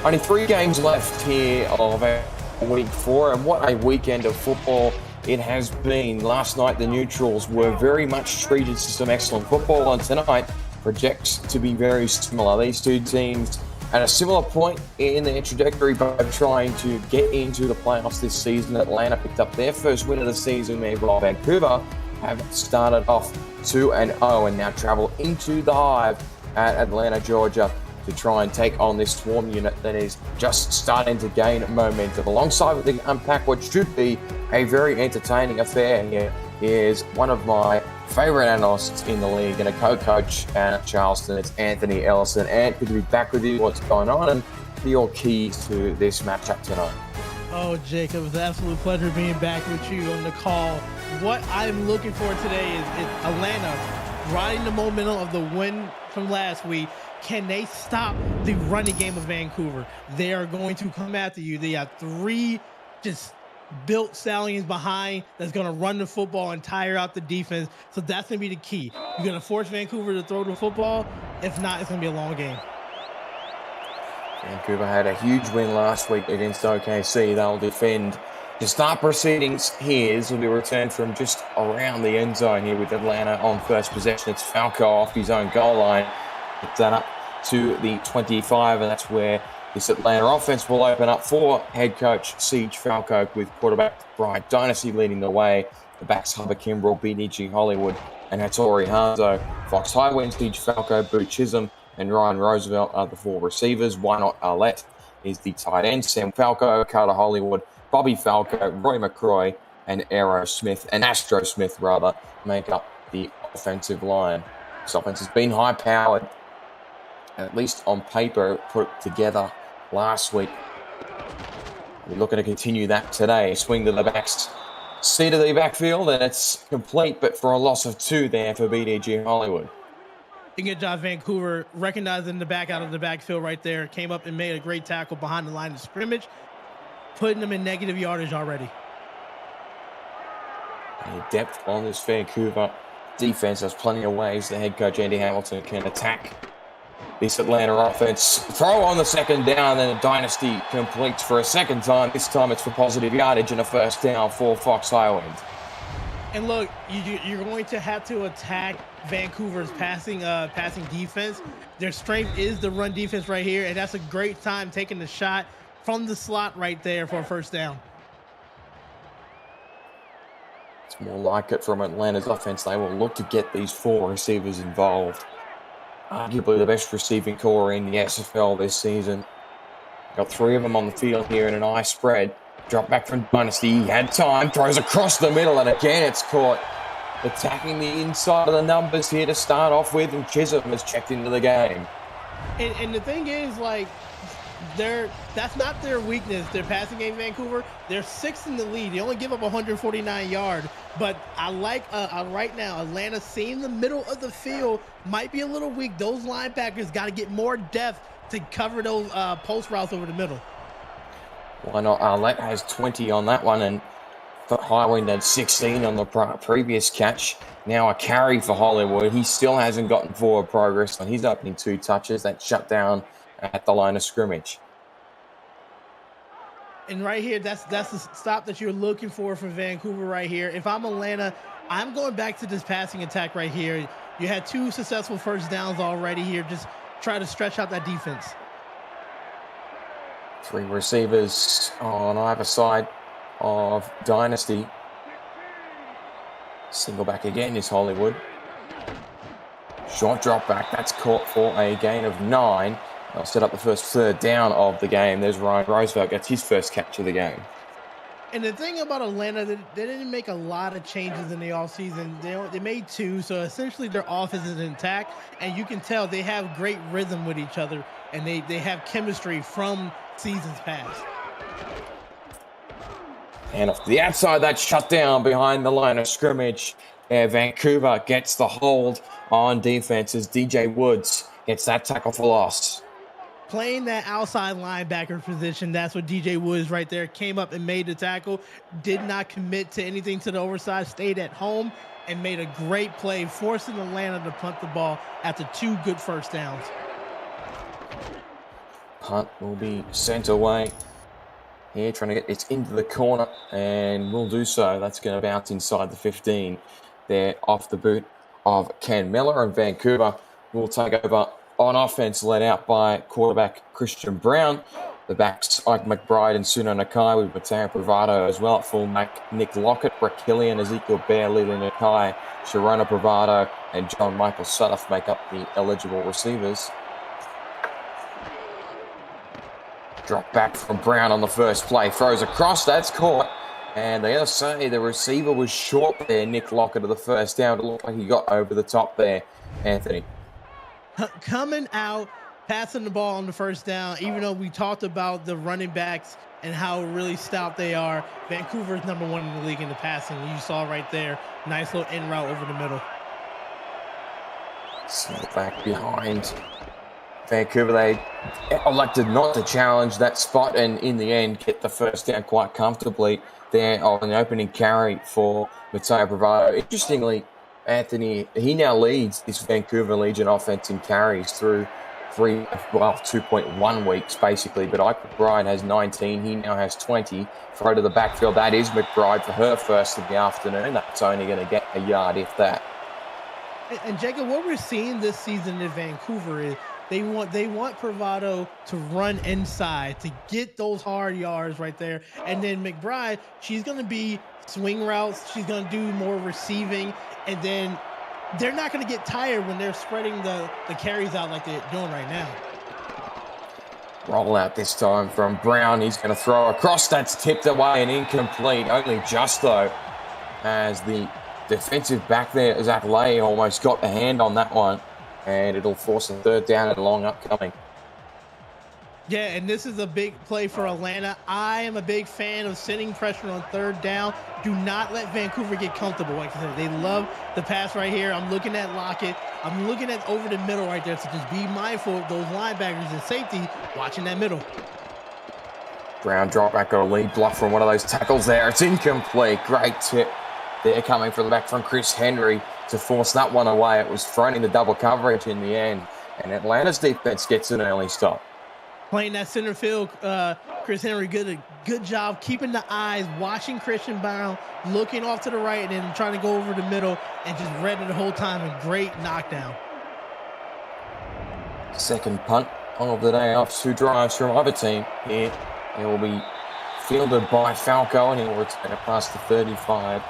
Only 3 games left here of week 4, and what a weekend of football it has been. Last night, the neutrals were very much treated to some excellent football, and tonight projects to be very similar. These two teams at a similar point in their trajectory, both trying to get into the playoffs this season. Atlanta picked up their first win of the season, while Vancouver have started off 2-0 and now travel into the Hive at Atlanta, Georgia, to try and take on this Swarm unit that is just starting to gain momentum. Alongside with the unpack what should be a very entertaining affair here is one of my favourite analysts in the league and a co-coach at Charleston. It's Anthony Ellison. Ant, good to be back with you. What's going on? And your keys to this matchup tonight. Oh, Jacob, it's an absolute pleasure being back with you on the call. What I'm looking for today is Atlanta riding the momentum of the win from last week. Can they stop the running game of Vancouver? They are going to come after you. They have 3 just built stallions behind that's going to run the football and tire out the defense. So that's going to be the key. You're going to force Vancouver to throw the football. If not, it's going to be a long game. Vancouver had a huge win last week against OKC. They'll defend to start proceedings here. This will be returned from just around the end zone here with Atlanta on first possession. It's Falco off his own goal line. It's that up to the 25, and that's where this Atlanta offense will open up for head coach Siege Falco, with quarterback Brian Dynasty leading the way. The backs Hubba Kimbrell, BDG Hollywood, and Hattori Hanzo. Fox Highwind, Siege Falco, Boo Chisholm, and Ryan Roosevelt are the 4 receivers. Why Not Arlette is the tight end. Sam Falco, Carter Hollywood, Bobby Falco, Roy McCroy, and Astro Smith make up the offensive line. This offense has been high-powered, at least on paper, put together last week. We're looking to continue that today. Swing to the backs, see to the backfield, and it's complete, but for a loss of 2 there for BDG Hollywood. Good job, Vancouver, recognizing the back out of the backfield right there. Came up and made a great tackle behind the line of scrimmage, putting them in negative yardage already. And depth on this Vancouver defense. There's plenty of ways the head coach Andy Hamilton can attack this Atlanta offense. Throw on the second down, and the Dynasty completes for a second time. This time it's for positive yardage and a first down for Fox Highwind. And look, you're going to have to attack Vancouver's passing defense. Their strength is the run defense right here, and that's a great time taking the shot from the slot right there for a first down. It's more like it from Atlanta's offense. They will look to get these 4 receivers involved. Arguably the best receiving core in the SFL this season. Got 3 of them on the field here in a nice spread. Drop back from Dynasty. He had time. Throws across the middle, and again it's caught. Attacking the inside of the numbers here to start off with, and Chisholm has checked into the game. And the thing is, like, that's not their weakness, their passing game, Vancouver. They're 6th in the lead. They only give up 149 yards. But I like right now, Atlanta seeing the middle of the field might be a little weak. Those linebackers got to get more depth to cover those post routes over the middle. Why Not Arlette has 20 on that one, and Highwind had 16 on the previous catch. Now a carry for Hollywood. He still hasn't gotten forward progress on his opening 2 touches. That shut down at the line of scrimmage. And right here, that's the stop that you're looking for Vancouver right here. If I'm Atlanta, I'm going back to this passing attack right here. You had 2 successful first downs already here. Just try to stretch out that defense. 3 receivers on either side of Dynasty. Single back again is Hollywood. Short drop back. That's caught for a gain of 9. They'll set up the first 3rd down of the game. There's Ryan Roosevelt, gets his first catch of the game. And the thing about Atlanta, they didn't make a lot of changes in the offseason. They made 2, so essentially their offense is intact. And you can tell they have great rhythm with each other, and they have chemistry from seasons past. And off to the outside, that's shut down behind the line of scrimmage. Vancouver gets the hold on defense as DJ Woods gets that tackle for loss. Playing that outside linebacker position, that's what DJ Woods right there came up and made the tackle. Did not commit to anything to the overside, stayed at home, and made a great play, forcing Atlanta to punt the ball after 2 good first downs. punt will be sent away. Here, trying to get it into the corner, and will do so. That's going to bounce inside the 15. There, off the boot of Ken Miller, and Vancouver will take over on offense, led out by quarterback Christian Brown. The backs, Ike McBride and Suno Nakai, with Mateo Bravado as well at fullback. Nick Lockett, Brett Killian, Ezekiel Bear, Lily Nakai, Sharona Bravado, and John Michael Suttoff make up the eligible receivers. Drop back from Brown on the first play. Throws across. That's caught. And they gotta say the receiver was short there, Nick Lockett, of the first down. It looked like he got over the top there, Anthony. Coming out, passing the ball on the first down, even though we talked about the running backs and how really stout they are, Vancouver's number 1 in the league in the passing. You saw right there, nice little in route over the middle. Small back behind Vancouver. They elected not to challenge that spot and in the end get the first down quite comfortably there on an opening carry for Mateo Bravado. Interestingly, Anthony, he now leads this Vancouver Legion offense in carries through 2.1 weeks basically, but Ike McBride has 19. He now has 20. Throw to the backfield. That is McBride for her first of the afternoon. That's only going to get a yard if that. And Jacob, what we're seeing this season in Vancouver is they want Bravado to run inside to get those hard yards right there. And then McBride, she's going to be swing routes. She's going to do more receiving. And then they're not going to get tired when they're spreading the carries out like they're doing right now. Roll out this time from Brown. He's going to throw across. That's tipped away and incomplete. Only just, though, as the defensive back there, Zach Lay, almost got the hand on that one. And it'll force a third down and long upcoming. Yeah, and this is a big play for Atlanta. I am a big fan of sending pressure on third down. Do not let Vancouver get comfortable. Like I said, they love the pass right here. I'm looking at Lockett. I'm looking at over the middle right there. So just be mindful of those linebackers and safety watching that middle. Brown drop back, got a lead block from one of those tackles there. It's incomplete. Great tip there coming from the back from Chris Henry to force that one away. It was thrown in the double coverage in the end. And Atlanta's defense gets an early stop. Playing that center field, Chris Henry, good job keeping the eyes, watching Christian Brown, looking off to the right, and then trying to go over the middle and just read it the whole time. A great knockdown. Second punt of the day off 2 drives from either team. Here it will be fielded by Falco, and he will return it past the 35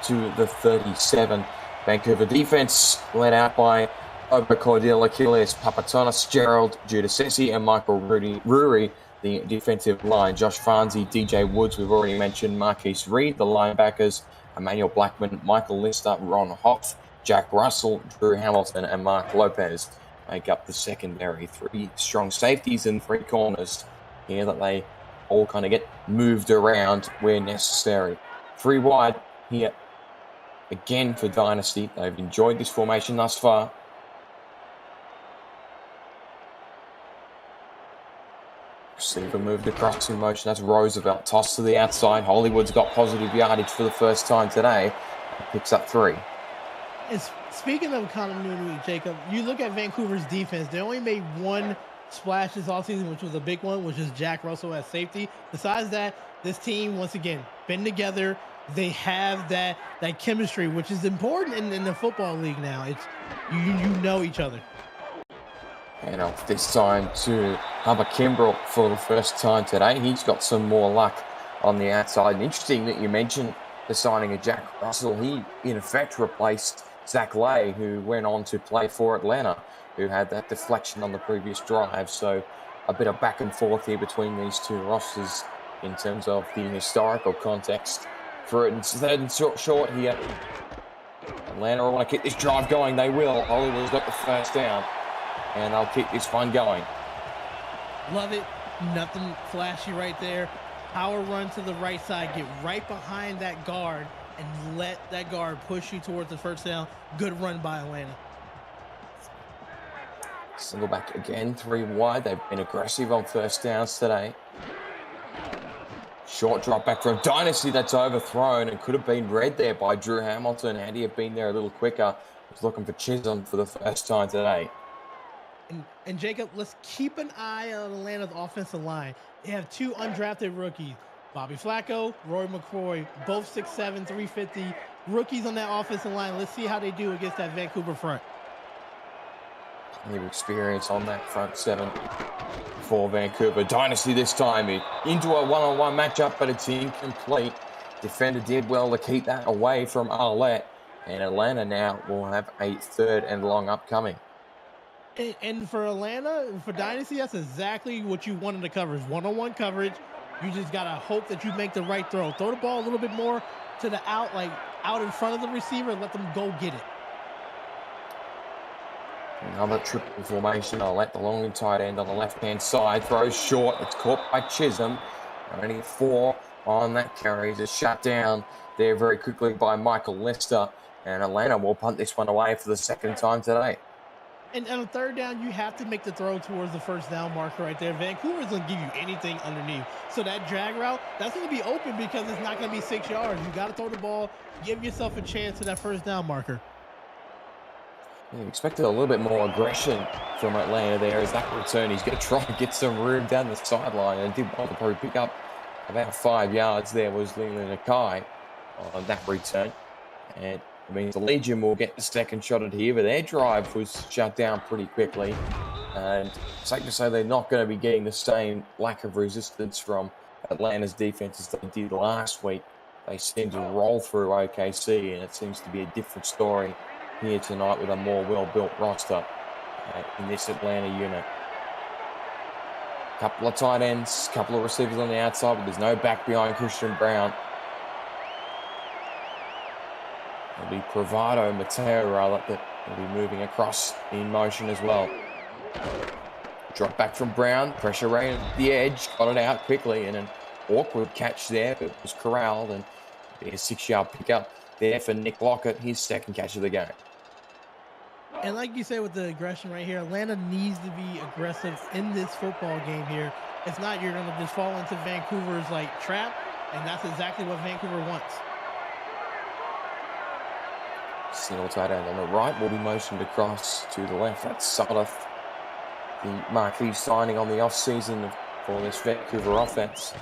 to the 37. Vancouver defense led out by Obercordil, Achilles, Papatonis, Gerald, Judasesi, and Michael Ruri, the defensive line. Josh Farnsey, DJ Woods, we've already mentioned, Marquise Reed, the linebackers, Emmanuel Blackman, Michael Lister, Ron Hoff, Jack Russell, Drew Hamilton, and Mark Lopez make up the secondary. 3 strong safeties and 3 corners here that they all kind of get moved around where necessary. 3 wide here again for Dynasty. They've enjoyed this formation thus far. Receiver moved across in motion. That's Roosevelt. Toss to the outside. Hollywood's got positive yardage for the first time today. Picks up 3. And speaking of continuity, Jacob, you look at Vancouver's defense. They only made 1 splash this offseason, which was a big one, which is Jack Russell at safety. Besides that, this team, once again, been together. They have that chemistry, which is important in the football league now. It's you know each other. And off this time to Hubba Kimbrell for the first time today. He's got some more luck on the outside. And interesting that you mentioned the signing of Jack Russell. He, in effect, replaced Zach Lay, who went on to play for Atlanta, who had that deflection on the previous drive. So a bit of back and forth here between these 2 rosters in terms of the historical context. For it, it's third and short here. Atlanta want to keep this drive going. They will. Hollywood's got the first down. And they'll keep this one going. Love it. Nothing flashy right there. Power run to the right side. Get right behind that guard and let that guard push you towards the first down. Good run by Atlanta. Single back again, 3 wide. They've been aggressive on first downs today. Short drop back from Dynasty. That's overthrown and could have been read there by Drew Hamilton had he have been there a little quicker. He's looking for Chisholm for the first time today. And Jacob, let's keep an eye on Atlanta's offensive line. They have two undrafted rookies, Bobby Flacco, Roy McCroy, both 6'7", 350 rookies on that offensive line. Let's see how they do against that Vancouver front. Plenty of experience on that front seven for Vancouver. Dynasty this time into a one-on-one matchup, but it's incomplete. Defender did well to keep that away from Arlette. And Atlanta now will have a third and long upcoming. And for Atlanta, for Dynasty, that's exactly what you wanted to cover is one-on-one coverage. You just got to hope that you make the right throw. Throw the ball a little bit more to the out, like out in front of the receiver and let them go get it. Another triple formation. I'll let the long tight end on the left-hand side. Throws short. It's caught by Chisholm. Only 4 on that carry. It's shut down there very quickly by Michael Lester. And Atlanta will punt this one away for the second time today. And on a third down, you have to make the throw towards the first down marker right there. Vancouver's going to give you anything underneath. So that drag route, that's going to be open because it's not going to be 6 yards. You got to throw the ball, give yourself a chance to that first down marker. Yeah, expected a little bit more aggression from Atlanta there as that return. He's going to try and get some room down the sideline and did want to probably pick up about 5 yards there was Leland Akai on that return. And I mean, the Legion will get the second shot at here, but their drive was shut down pretty quickly. And safe to say they're not going to be getting the same lack of resistance from Atlanta's defense as they did last week. They seem to roll through OKC, and it seems to be a different story here tonight with a more well-built roster in this Atlanta unit. Couple of tight ends, couple of receivers on the outside, but there's no back behind Christian Brown. It'll be Bravado, Mateo, rather, that will be moving across in motion as well. Drop back from Brown, pressure right at the edge, got it out quickly, and an awkward catch there, but it was corralled, and a 6-yard pickup there for Nick Lockett, his second catch of the game. And like you said with the aggression right here, Atlanta needs to be aggressive in this football game here. If not, you're going to just fall into Vancouver's trap, and that's exactly what Vancouver wants. Single tight end on the right will be motioned across to the left. That's Sutcliffe, the marquee signing on the off-season for this Vancouver offense.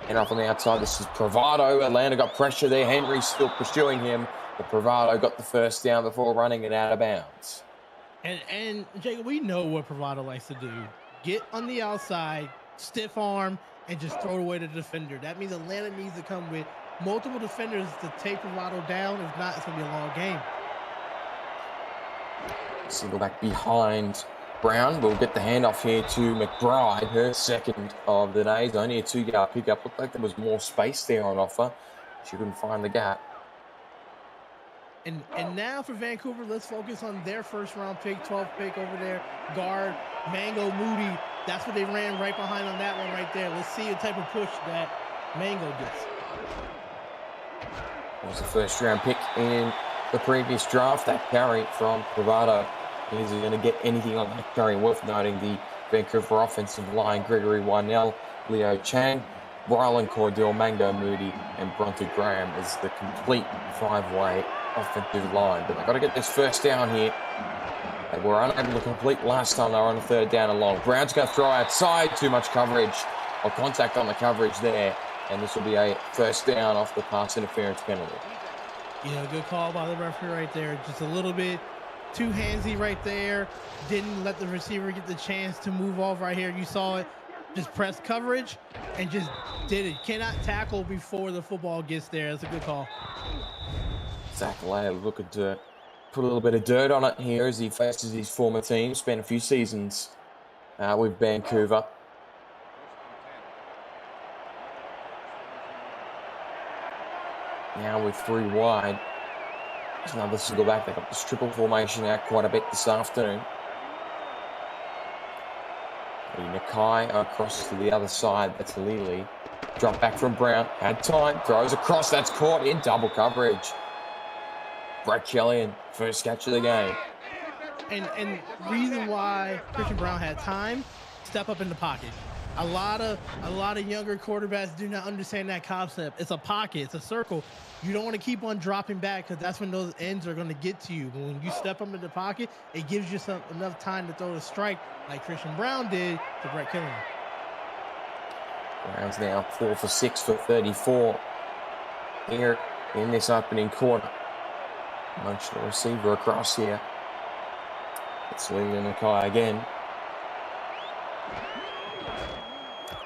And up on the outside, this is Bravado. Atlanta got pressure there. Henry's still pursuing him. But Bravado got the first down before running it out of bounds. And Jacob, we know what Bravado likes to do. Get on the outside, stiff arm, and just throw it away to the defender. That means Atlanta needs to come with multiple defenders to take Bravado down. If not, it's going to be a long game. Single back behind Brown. We'll get the handoff here to McBride, her second of the day. It's only a 2-yard pickup. Looked like there was more space there on offer. She couldn't find the gap. And now for Vancouver, let's focus on their first-round pick, 12th pick over there, guard Mango Moody. That's what they ran right behind on that one right there. Let's see the type of push that Mango gets. It was the first-round pick in the previous draft. That carry from Bravado. Is he going to get anything on that carry? Worth noting the Vancouver offensive line, Gregory Wynell, Leo Chang, Rylan Cordell, Mango Moody, and Bronte Graham is the complete 5-way offensive line. But they've got to get this first down here. They were unable to complete last time they were on a third down and long. Brown's going to throw outside. Too much coverage or contact on the coverage there. And this will be a first down off the pass interference penalty. Yeah, good call by the referee right there. Just a little bit too handsy right there. Didn't let the receiver get the chance to move off right here. You saw it. Just press coverage and just did it. Cannot tackle before the football gets there. That's a good call. Zach Laird looking to put a little bit of dirt on it here as he faces his former team. Spent a few seasons with Vancouver. Now with 3 wide. There's another single back. They got this triple formation out quite a bit this afternoon. Nakai across to the other side. That's Lely. Drop back from Brown. Had time. Throws across. That's caught in double coverage. Brett Kellyan, first catch of the game. And reason why Christian Brown had time, step up in the pocket. A lot of younger quarterbacks do not understand that concept. It's a pocket, it's a circle. You don't want to keep on dropping back because that's when those ends are going to get to you. But when you step up in the pocket, it gives you enough time to throw a strike like Christian Brown did to Brett Killian. Brown's now 4 for 6 for 34 here in this opening quarter. Motion the receiver across here. It's Lee Nakai again.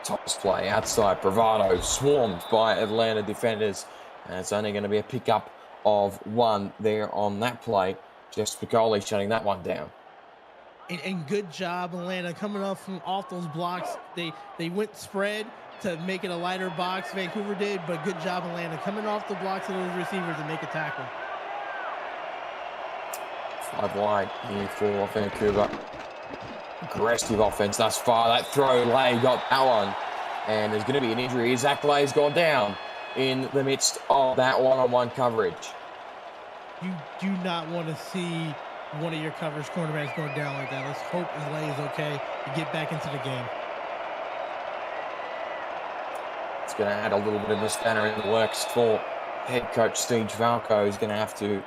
Tops play outside. Bravado swarmed by Atlanta defenders. And it's only going to be a pickup of 1 there on that play. Just Piccoli shutting that one down. And good job, Atlanta, coming off those blocks. They went spread to make it a lighter box. Vancouver did, but good job, Atlanta, coming off the blocks of those receivers to make a tackle. 5 wide here for Vancouver. Aggressive offense thus far. That throw, Lay got that one. And there's going to be an injury. Zach Lay's gone down in the midst of that one-on-one coverage. You do not want to see one of your coverage cornerbacks going down like that. Let's hope Lay is okay to get back into the game. It's going to add a little bit of a spanner in the works for head coach Steve Falco. He's going to have to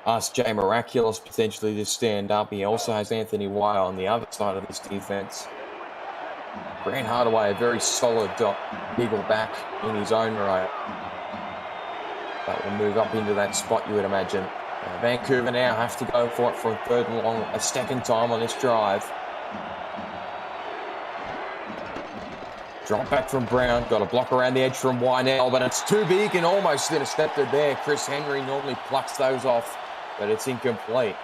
ask Jay Miraculous potentially to stand up. He also has Anthony White on the other side of this defense. Grant Hardaway, a very solid Eagle back in his own right. That will move up into that spot, you would imagine. Vancouver now have to go for it from 3rd and long a second time on this drive. Drop back from Brown. Got a block around the edge from Wynell, but it's too big and almost intercepted there. Chris Henry normally plucks those off, but it's incomplete.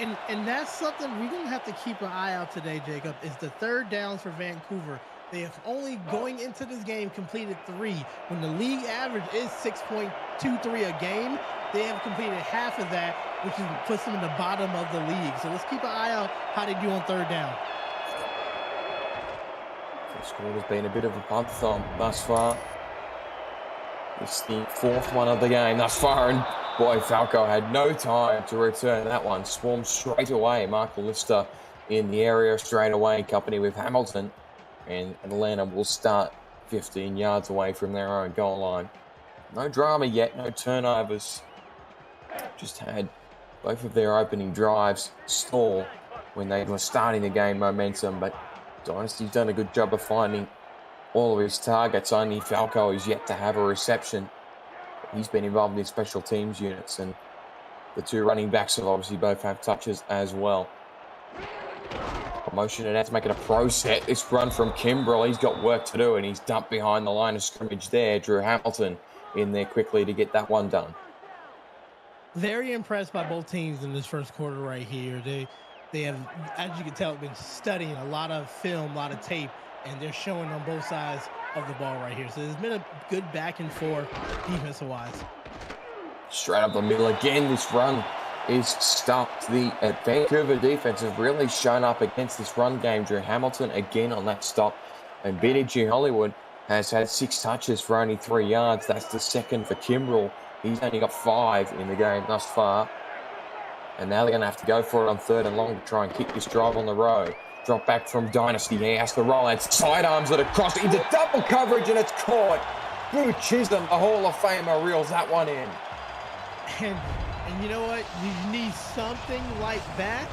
And that's something we're going to have to keep an eye out today, Jacob, is the 3rd downs for Vancouver. They have only, going into this game, completed 3. When the league average is 6.23 a game, they have completed half of that, which puts them in the bottom of the league. So let's keep an eye out how they do on 3rd down. This quarter's been a bit of a punch-on thus far. It's the 4th one of the game thus far, and boy, Falco had no time to return that one. Swarmed straight away. Mark Lister in the area straight away in company with Hamilton. And Atlanta will start 15 yards away from their own goal line. No drama yet, no turnovers. Just had both of their opening drives stall when they were starting the game momentum, but Dynasty's done a good job of finding all of his targets. Only Falco is yet to have a reception. He's been involved in special teams units, and the 2 running backs have obviously both have touches as well. Motion and that's making a pro set. This run from Kimbrell, he's got work to do, and he's dumped behind the line of scrimmage there. Drew Hamilton in there quickly to get that one done. Very impressed by both teams in this first quarter right here. They have, as you can tell, been studying a lot of film, a lot of tape, and they're showing on both sides of the ball right here. So there's been a good back and forth defensive-wise. Straight up the middle again. This run is stopped. The Vancouver defense has really shown up against this run game. Drew Hamilton again on that stop. And Benny G. Hollywood has had 6 touches for only 3 yards. That's the 2nd for Kimbrell. He's only got 5 in the game thus far. And now they're going to have to go for it on 3rd and long to try and kick this drive on the road. Drop back from Dynasty. He has to roll. It's sidearms that are crossed into double coverage, and it's caught. Boo Chisholm, the Hall of Famer, reels that one in. And you know what? You need something like that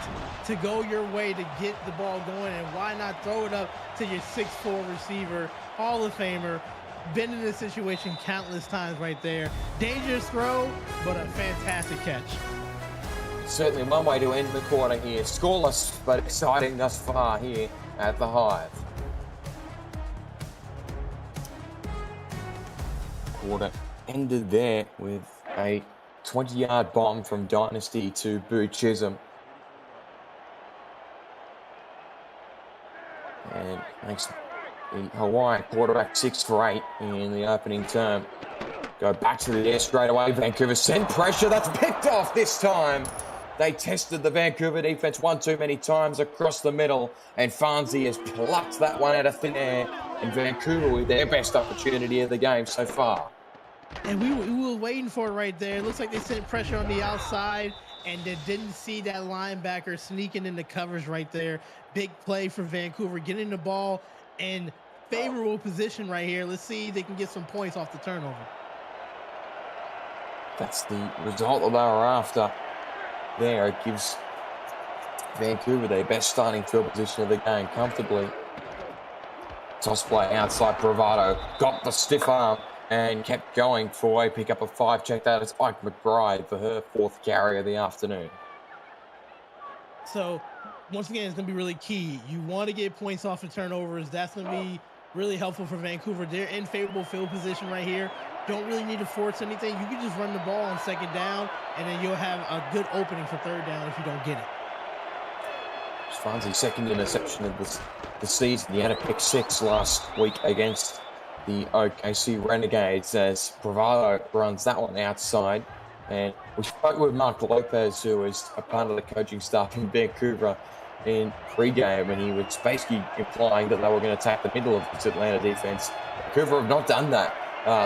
to go your way to get the ball going. And why not throw it up to your 6'4" receiver, Hall of Famer? Been in this situation countless times right there. Dangerous throw, but a fantastic catch. Certainly one way to end the quarter here. Scoreless, but exciting thus far here at the Hive. Quarter ended there with a 20-yard bomb from Dynasty to Boo Chisholm. And makes the Hawaii quarterback 6 for 8 in the opening term. Go back to the air straight away. Vancouver send pressure. That's picked off this time. They tested the Vancouver defense one too many times across the middle, and Farnsey has plucked that one out of thin air, and Vancouver with their best opportunity of the game so far. And we were waiting for it right there. It looks like they sent pressure on the outside, and they didn't see that linebacker sneaking in the covers right there. Big play for Vancouver, getting the ball in favorable position right here. Let's see if they can get some points off the turnover. That's the result that they were after there. It gives Vancouver their best starting field position of the game comfortably. Toss play outside, Bravado got the stiff arm and kept going for a pick up of 5. Check that, it's Ike McBride for her 4th carry of the afternoon. So once again, it's going to be really key. You want to get points off of turnovers. That's going to be really helpful for Vancouver. They're in favorable field position right here. Don't really need to force anything. You can just run the ball on 2nd down, and then you'll have a good opening for 3rd down if you don't get it. Fonzie's 2nd interception of the season. He had a pick 6 last week against the OKC Renegades as Bravado runs that one outside. And we spoke with Mark Lopez, who is a part of the coaching staff in Vancouver in pre-game, and he was basically implying that they were going to attack the middle of this Atlanta defense. Vancouver have not done that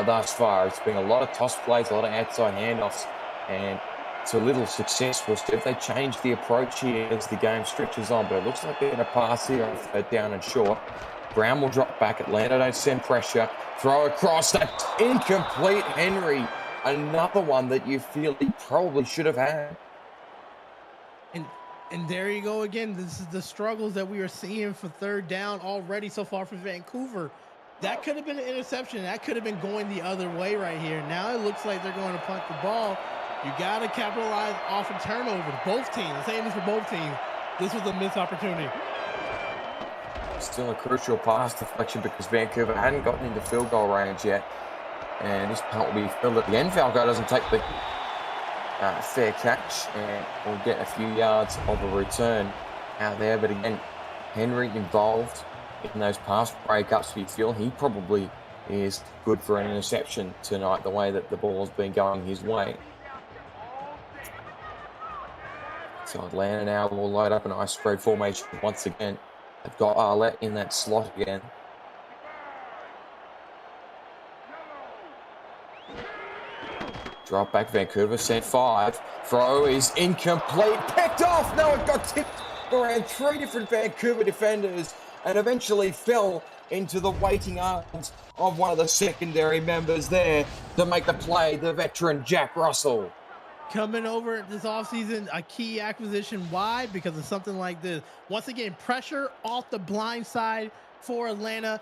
thus far. It's been a lot of toss plays, a lot of outside handoffs, and it's a little successful. So if they change the approach here as the game stretches on, but it looks like they're going to pass here on 3rd down and short. Brown will drop back. Atlanta don't send pressure. Throw across. That's incomplete. Henry, another one that you feel he probably should have had. And there you go again. This is the struggles that we are seeing for 3rd down already so far for Vancouver. That could have been an interception. That could have been going the other way right here. Now it looks like they're going to punt the ball. You got to capitalize off a turnover. Both teams. I'm saying this for both teams. This was a missed opportunity. Still a crucial pass deflection because Vancouver hadn't gotten into field goal range yet. And this punt will be filled at the end. Falco doesn't take the fair catch and will get a few yards of a return out there. But again, Henry involved in those pass breakups. We feel he probably is good for an interception tonight, the way that the ball's been going his way. So Atlanta now will load up an ice spread formation once again. They've got Arlette in that slot again. Drop back, Vancouver sent 5. Throw is incomplete. Picked off. No, it got tipped around 3 different Vancouver defenders and eventually fell into the waiting arms of one of the secondary members there to make the play, the veteran Jack Russell. Coming over this offseason, a key acquisition. Why? Because of something like this. Once again, pressure off the blind side for Atlanta.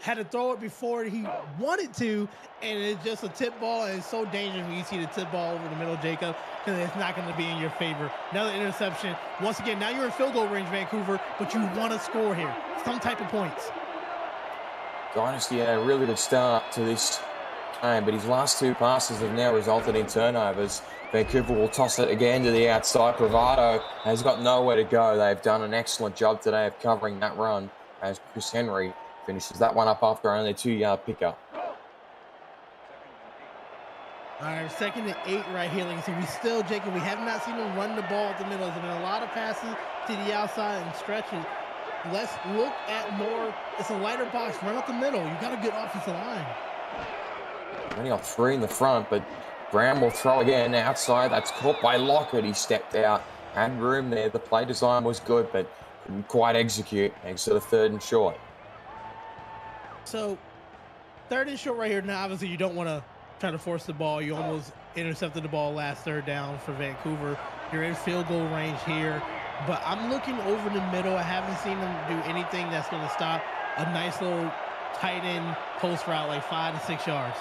Had to throw it before he wanted to, and it's just a tip ball, and it's so dangerous when you see the tip ball over the middle, Jacob, because it's not going to be in your favor. Another interception. Once again, now you're in field goal range, Vancouver, but you want to score here. Some type of points. Dynasty had a really good start to this game, but his last 2 passes have now resulted in turnovers. Vancouver will toss it again to the outside. Bravado has got nowhere to go. They've done an excellent job today of covering that run as Chris Henry finishes that one up after only a 2-yard pickup. All right, 2nd and 8 right here. Like I said, Jacob, we have not seen them run the ball at the middle. There's been a lot of passes to the outside and stretches. Let's look at more. It's a lighter box. Run up the middle. You got a good offensive line. Only got 3 in the front, but Brown will throw again outside. That's caught by Lockett. He stepped out. Had room there. The play design was good, but couldn't quite execute. Thanks to the 3rd and short. So 3rd and short right here. Now, obviously, you don't want to try to force the ball. You almost intercepted the ball last 3rd down for Vancouver. You're in field goal range here. But I'm looking over the middle. I haven't seen them do anything that's going to stop a nice little tight end post route, like 5 to 6 yards.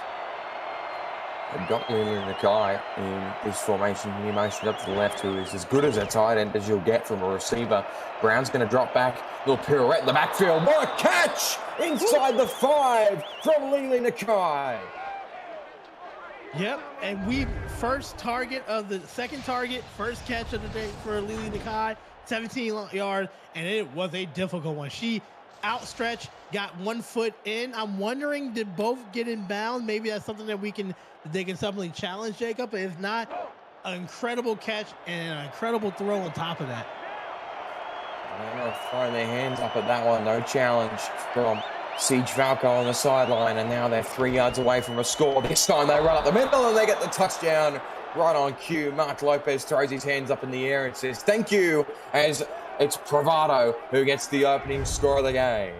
They've got Lily Nakai in this formation. He motioned up to the left, who is as good as a tight end as you'll get from a receiver. Brown's going to drop back. Little pirouette in the backfield. What a catch! Inside the 5 from Lily Nakai. Yep, and first target of the second target, first catch of the day for Lily Nakai, 17 yards, and it was a difficult one. She outstretched, got 1 foot in. I'm wondering, did both get in bounds? Maybe that's something that they can suddenly challenge Jacob. But if not, an incredible catch and an incredible throw on top of that. They're throwing their hands up at that one. No challenge from Siege Falco on the sideline, and now they're 3 yards away from a score. This time they run up the middle and they get the touchdown right on cue. Mark Lopez throws his hands up in the air and says thank you, as it's Bravado who gets the opening score of the game.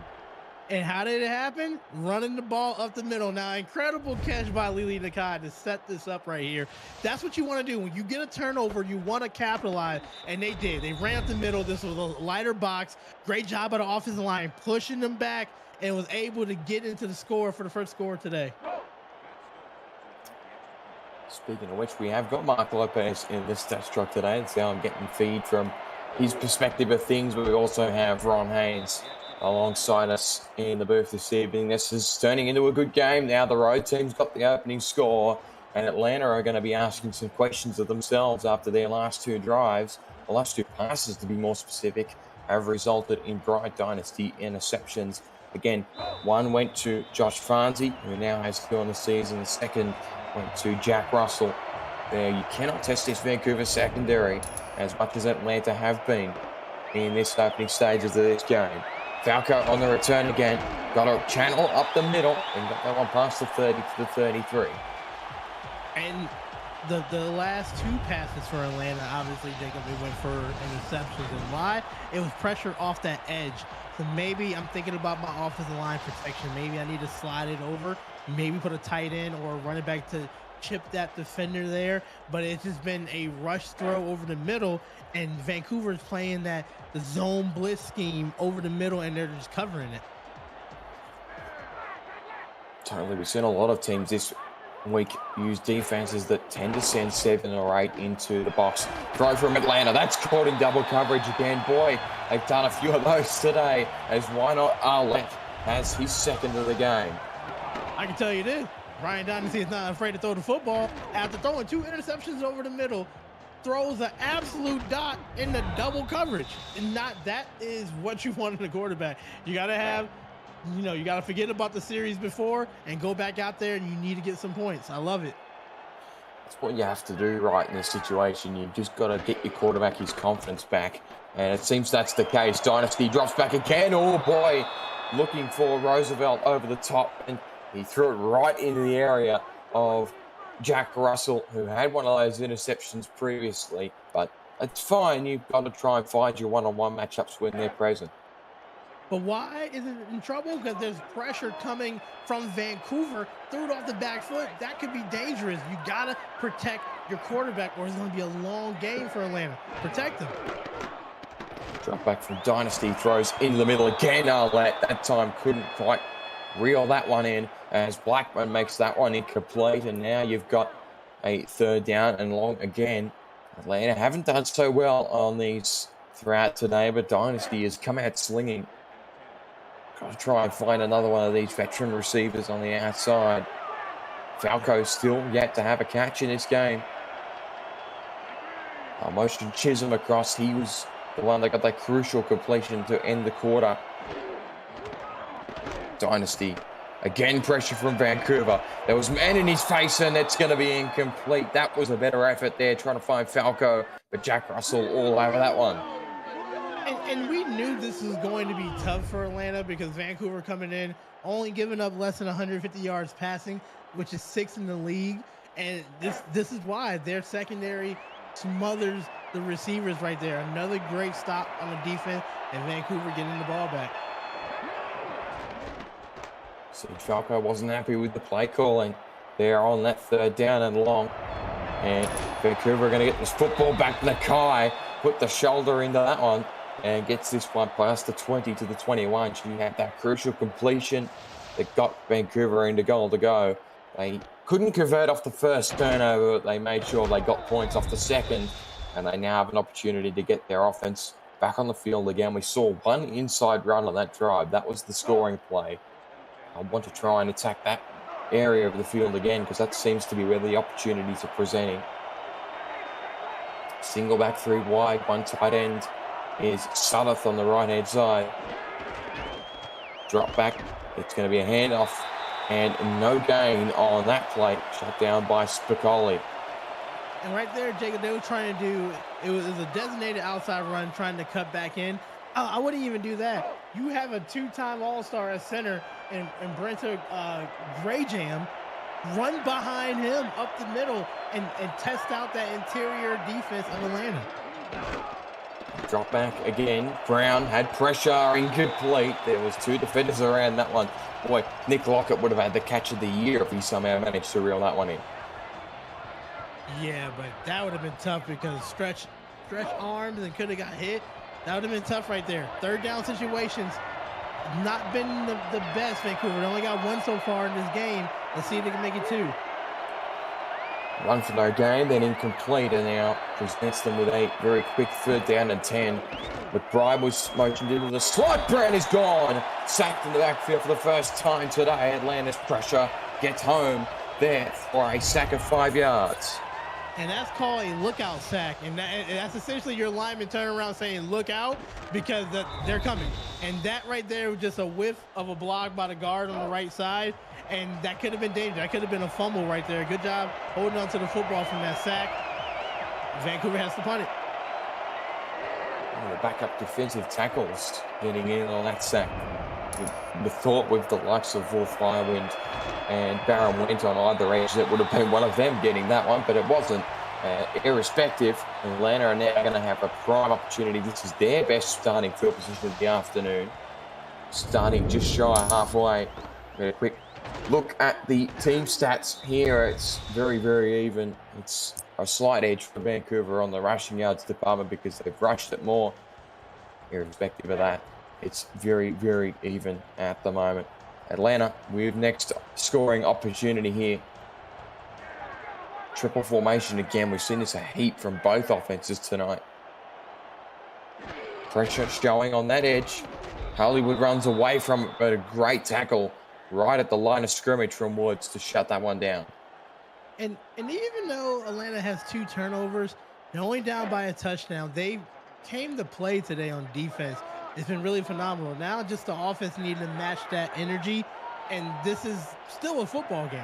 And how did it happen? Running the ball up the middle. Now, incredible catch by Lily Nakai to set this up right here. That's what you want to do. When you get a turnover, you want to capitalize. And they did. They ran up the middle. This was a lighter box. Great job by the offensive line, pushing them back, and was able to get into the score for the first score today. Speaking of which, we have got Mark Lopez in the stats truck today. That's how I'm getting feed from his perspective of things. But we also have Ron Haynes alongside us in the booth this evening. This is turning into a good game. Now the road team's got the opening score, and Atlanta are going to be asking some questions of themselves after their last two drives. The last two passes, to be more specific, have resulted in Bright Dynasty interceptions. Again, one went to Josh Farnsey, who now has two on the season. The second went to Jack Russell. There, you cannot test this Vancouver secondary as much as Atlanta have been in this opening stages of this game. Falco on the return again. Got a channel up the middle and got that one past the 30 to the 33. And the last two passes for Atlanta, obviously, Jacob, they went for interceptions. And why? It was pressure off that edge. So maybe I'm thinking about my offensive line protection. Maybe I need to slide it over, maybe put a tight end or run it back to chip that defender there. But it's just been a rush throw over the middle, and Vancouver is playing the zone blitz scheme over the middle, and they're just covering it. Totally. We've seen a lot of teams this week use defenses that tend to send 7 or 8 into the box. Throw from Atlanta. That's caught in double coverage again. Boy, they've done a few of those today, as why not Arlette has his second of the game. I can tell you this. Brian Dynasty is not afraid to throw the football. After throwing 2 interceptions over the middle, throws an absolute dot in the double coverage. And that is what you want in a quarterback. You got to have, you got to forget about the series before and go back out there, and you need to get some points. I love it. That's what you have to do right in this situation. You've just got to get your quarterback his confidence back. And it seems that's the case. Dynasty drops back again. Oh, boy. Looking for Roosevelt over the top. And he threw it right into the area of Jack Russell, who had one of those interceptions previously. But it's fine. You've got to try and find your one-on-one matchups when they're present. But why is it in trouble? Because there's pressure coming from Vancouver. Threw it off the back foot. That could be dangerous. You got to protect your quarterback, or it's going to be a long game for Atlanta. Protect him. Drop back from Dynasty. Throws into the middle again. Arlette that time couldn't quite reel that one in, as Blackman makes that one incomplete. And now you've got a third down and long again. Atlanta haven't done so well on these throughout today, but Dynasty has come out slinging. Got to try and find another one of these veteran receivers on the outside. Falco still yet to have a catch in this game. Motion Chisholm across. He was the one that got that crucial completion to end the quarter. Dynasty. Again, pressure from Vancouver. There was man in his face, and it's going to be incomplete. That was a better effort there, trying to find Falco, but Jack Russell all over that one. And we knew this was going to be tough for Atlanta, because Vancouver coming in, only giving up less than 150 yards passing, which is 6th in the league. And this is why their secondary smothers the receivers right there. Another great stop on the defense, and Vancouver getting the ball back. See, Falco wasn't happy with the play calling there on that third down and long. And Vancouver are going to get this football back. Nakai put the shoulder into that one and gets this one past the 20 to the 21. She had that crucial completion that got Vancouver into goal to go. They couldn't convert off the first turnover, but they made sure they got points off the second, and they now have an opportunity to get their offense back on the field again. We saw one inside run on that drive. That was the scoring play. I want to try and attack that area of the field again, because that seems to be where the opportunities are presenting. Single back 3 wide, one tight end is Sudduth on the right-hand side. Drop back. It's going to be a handoff, and no gain on that play. Shut down by Spicoli. And right there, Jacob, they were trying to do, it was a designated outside run, trying to cut back in. I wouldn't even do that. You have a 2-time All-Star at center and Brenta Grayjam. Run behind him up the middle and test out that interior defense of Atlanta. Drop back again. Brown had pressure, incomplete. There was 2 defenders around that one. Boy, Nick Lockett would have had the catch of the year if he somehow managed to reel that one in. Yeah, but that would have been tough because stretch arms and could have got hit. That would have been tough right there. Third down situations, not been the best, Vancouver. They only got 1 so far in this game. Let's see if they can make it 2. 1 for no gain, then incomplete, and now presents them with a very quick 3rd down and 10. McBride was motioned into the slot. Brown is gone. Sacked in the backfield for the first time today. Atlanta's pressure gets home there for a sack of 5 yards. And that's called a lookout sack. And that's essentially your lineman turning around saying, look out, because they're coming. And that right there was just a whiff of a block by the guard on the right side. And that could have been dangerous. That could have been a fumble right there. Good job holding on to the football from that sack. Vancouver has to punt it. And the backup defensive tackles getting in on that sack. The thought with the likes of Wolf Firewind and Barron went on either edge, that would have been one of them getting that one, but it wasn't. Irrespective, Atlanta are now going to have a prime opportunity. This is their best starting field position of the afternoon. Starting just shy of halfway. A quick look at the team stats here. It's very, very even. It's a slight edge for Vancouver on the rushing yards department because they've rushed it more. Irrespective of that, it's very, very even at the moment. Atlanta with next scoring opportunity here. Triple formation again. We've seen this a heap from both offenses tonight. Pressure showing on that edge. Hollywood runs away from it, but a great tackle right at the line of scrimmage from Woods to shut that one down. And even though Atlanta has 2 turnovers, they're only down by a touchdown. They came to play today on defense. It's been really phenomenal. Now just the offense needing to match that energy, and this is still a football game.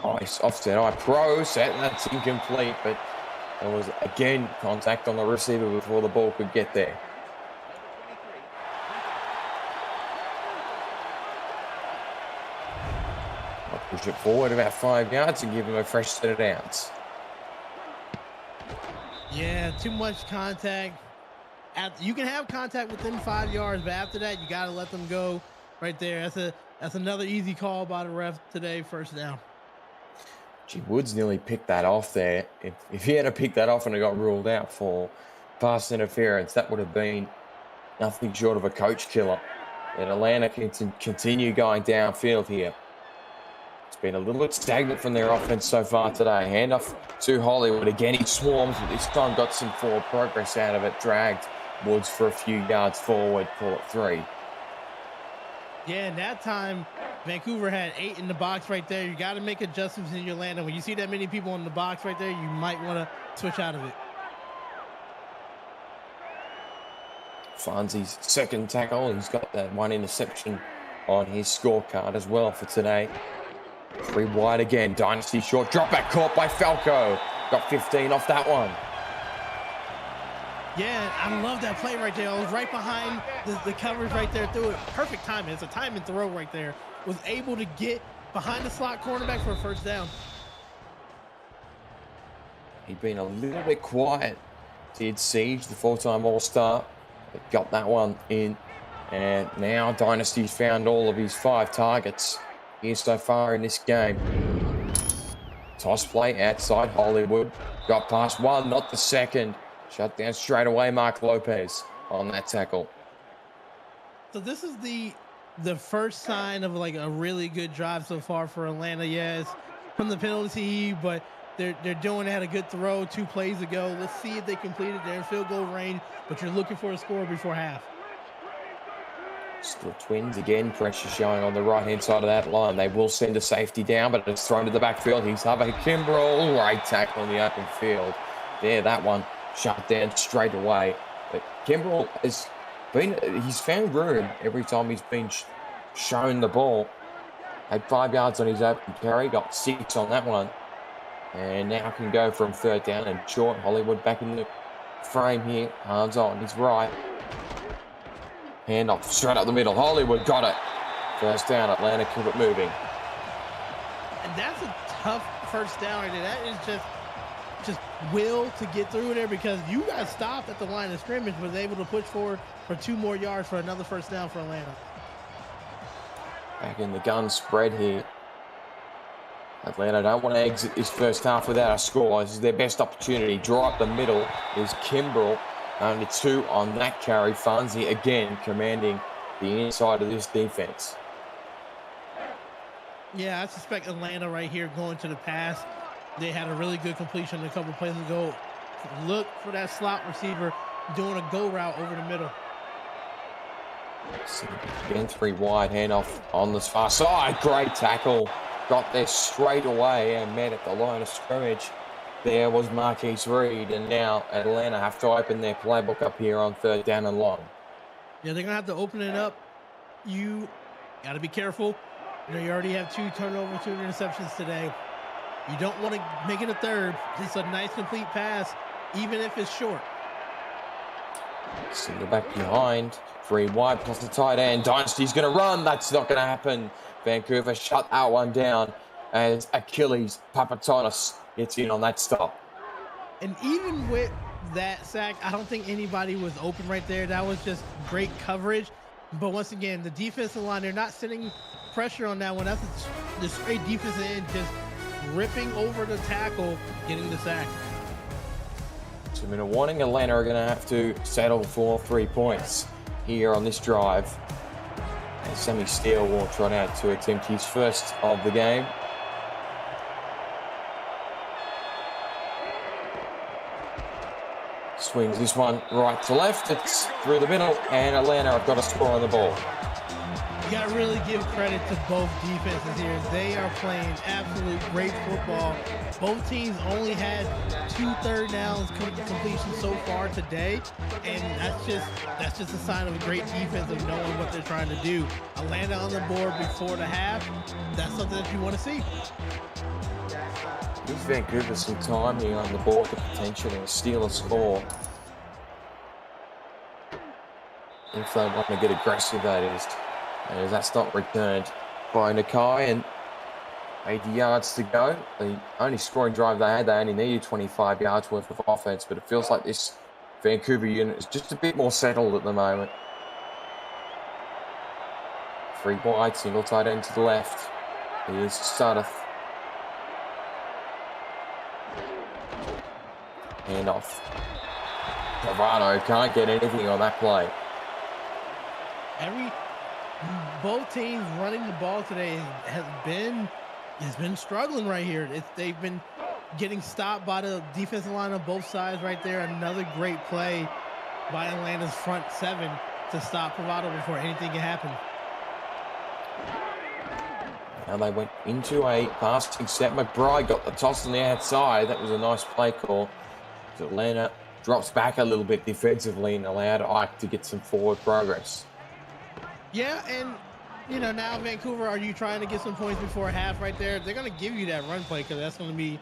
Nice offset eye pro set, that's incomplete, but there was again contact on the receiver before the ball could get there. I'll push it forward about 5 yards and give him a fresh set of downs. Yeah, too much contact. You can have contact within 5 yards, but after that, you got to let them go right there. That's another easy call by the ref today, 1st down. Gee, Woods nearly picked that off there. If he had picked that off and it got ruled out for pass interference, that would have been nothing short of a coach killer. And Atlanta can continue going downfield here. It's been a little bit stagnant from their offense so far today. Handoff to Hollywood. Again, he swarms, but this time got some forward progress out of it. Dragged Woods for a few yards forward, call it 3. Yeah, and that time, Vancouver had 8 in the box right there. You got to make adjustments in your landing. When you see that many people in the box right there, you might want to switch out of it. Fonzie's 2nd tackle. He's got that 1 interception on his scorecard as well for today. 3 wide again. Dynasty short. Drop back caught by Falco. Got 15 off that one. Yeah, I love that play right there. I was right behind the coverage right there through it. Perfect timing. It's a timing throw right there. Was able to get behind the slot cornerback for a 1st down. He'd been a little bit quiet. Did Siege, the 4-time All-Star, but got that one in. And now Dynasty's found all of his 5 targets here so far in this game. Toss play outside Hollywood. Got past 1, not the 2nd. Shut down straight away, Mark Lopez on that tackle. So this is the first sign of like a really good drive so far for Atlanta. Yes, from the penalty, but they're doing it. Had a good throw 2 plays ago. Let's see if they completed their field goal range, but you're looking for a score before half. Still Twins again, pressure showing on the right-hand side of that line. They will send a safety down, but it's thrown to the backfield. He's Harvey Kimbrell, right tackle in the open field. There, that one shut down straight away. But Kimbrell he's found room every time he's been shown the ball. Had 5 yards on his open carry, got 6 on that one. And now can go from 3rd down and short. Hollywood back in the frame here. Hands on his right. Hand off straight up the middle. Hollywood got it. 1st down. Atlanta keep it moving. And that's a tough 1st down right there. That is just just will to get through there, because you got stopped at the line of scrimmage, but was able to push forward for 2 more yards for another first down for Atlanta. Back in the gun spread here. Atlanta don't want to exit this first half without a score. This is their best opportunity. Draw up the middle is Kimbrell. Only 2 on that carry. Funzi again commanding the inside of this defense. Yeah, I suspect Atlanta right here going to the pass. They had a really good completion a couple plays ago. Look for that slot receiver doing a go route over the middle. Again, 3 wide, handoff on this far side. Great tackle. Got there straight away and met at the line of scrimmage. There was Marquise Reed, and now Atlanta have to open their playbook up here on 3rd down and long. Yeah, they're going to have to open it up. You got to be careful. You know, you already have 2 turnovers, 2 interceptions today. You don't want to make it a 3rd. It's a nice complete pass, even if it's short. See the back behind. 3 wide plus the tight end. Dynasty's going to run. That's not going to happen. Vancouver shut that one down as Achilles Papatonis gets in on that stop. And even with that sack, I don't think anybody was open right there. That was just great coverage. But once again, the defensive line, they're not sitting pressure on that one. That's the straight defensive end just ripping over the tackle, getting the sack. 2-minute warning. Atlanta are going to have to settle for 3 points here on this drive. And Sammy Steele will trot out to attempt his first of the game. Swings this one right to left. It's through the middle, and Atlanta have got a score on the ball. You got to really give credit to both defenses here. They are playing absolute great football. Both teams only had 2 3rd downs completions so far today, and that's just a sign of a great defense of knowing what they're trying to do. Atlanta on the board before the half, that's something that you want to see. Gives Vancouver some time here on the board to potentially steal a score. If they want to get aggressive, that is. As that's not returned by Nakai, and 80 yards to go. The only scoring drive they had, they only needed 25 yards worth of offense, but it feels like this Vancouver unit is just a bit more settled at the moment. 3 wide, single tight end to the left. Here's Sudduth. Hand off. Bravado can't get anything on that play. Both teams running the ball today has been struggling right here. They've been getting stopped by the defensive line on both sides right there. Another great play by Atlanta's front 7 to stop Bravado before anything can happen. Now they went into a passing set. McBride got the toss on the outside. That was a nice play call. So Atlanta drops back a little bit defensively and allowed Ike to get some forward progress. Yeah, and you know, now Vancouver, are you trying to get some points before half right there? They're going to give you that run play because that's going to be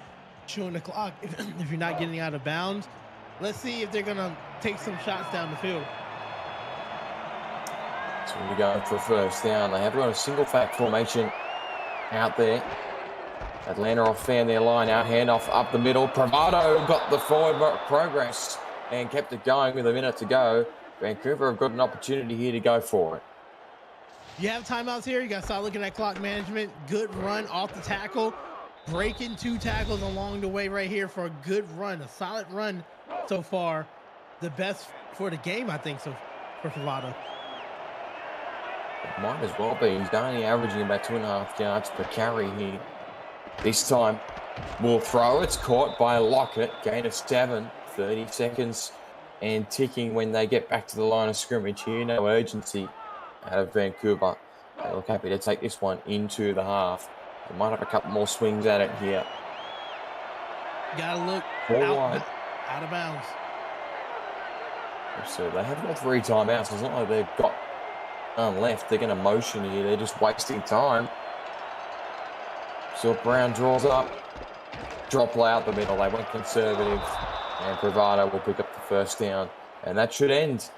chewing the clock if you're not getting out of bounds. Let's see if they're going to take some shots down the field. So we're going for a first down. They have got a single back formation out there. Atlanta will fan their line out, handoff up the middle. Bravado got the forward progress and kept it going with a minute to go. Vancouver have got an opportunity here to go for it. You have timeouts here. You got to start looking at clock management. Good run off the tackle. Breaking 2 tackles along the way right here for a good run. A solid run so far. The best for the game, I think, so for Bravado. It might as well be. He's only averaging about 2.5 yards per carry here. This time, will throw. It's caught by Lockett. Gain of 7. 30 seconds and ticking when they get back to the line of scrimmage here. No urgency out of Vancouver. They look happy to take this one into the half. They might have a couple more swings at it here. Gotta look out of bounds. So they have got 3 timeouts. It's not like they've got none left. They're going to motion here. They're just wasting time. So Brown draws up. Drop play out the middle. They went conservative. And Bravado will pick up the first down. And that should end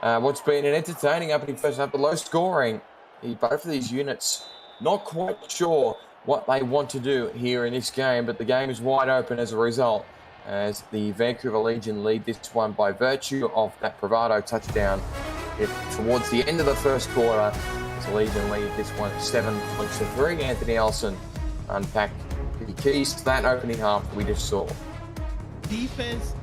what's been an entertaining opening first half, but low scoring. Both of these units not quite sure what they want to do here in this game, but the game is wide open as a result. as the Vancouver Legion lead this one by virtue of that bravado touchdown towards the end of the first quarter. As the Legion lead this one 7-3. Anthony Elson unpacked the keys to that opening half that we just saw. Defense,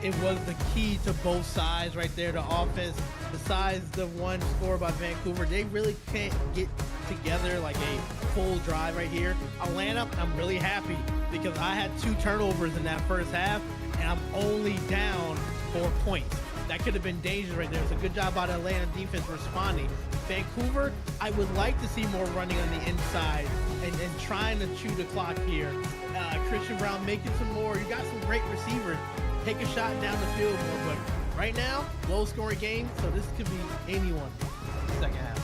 it was the key to both sides right there. The offense, besides the one score by Vancouver, they really can't get together like a full drive right here. Atlanta, I'm really happy because I had 2 turnovers in that first half and I'm only down 4 points. That could have been dangerous right there. It's a good job by the Atlanta defense responding. Vancouver, I would like to see more running on the inside and trying to chew the clock here. Christian Brown making some more. You got some great receivers. Take a shot down the field more, but right now, low scoring game, so this could be anyone in the second half.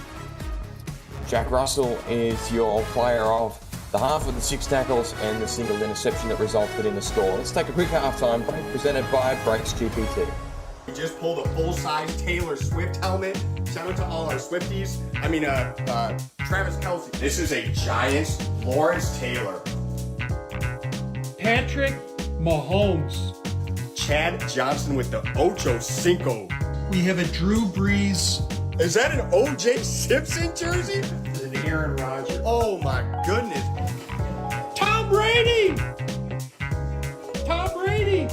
Jack Russell is your player of the half with the 6 tackles and the single interception that resulted in the score. Let's take a quick halftime break presented by Brakes GPT. We just pulled a full-size Taylor Swift helmet. Shout out to all our Swifties. Travis Kelce. This is a Giants Lawrence Taylor. Patrick Mahomes. Chad Johnson with the Ocho Cinco. We have a Drew Brees. Is that an O.J. Simpson jersey? It's an Aaron Rodgers. Oh my goodness. Tom Brady! Tom Brady!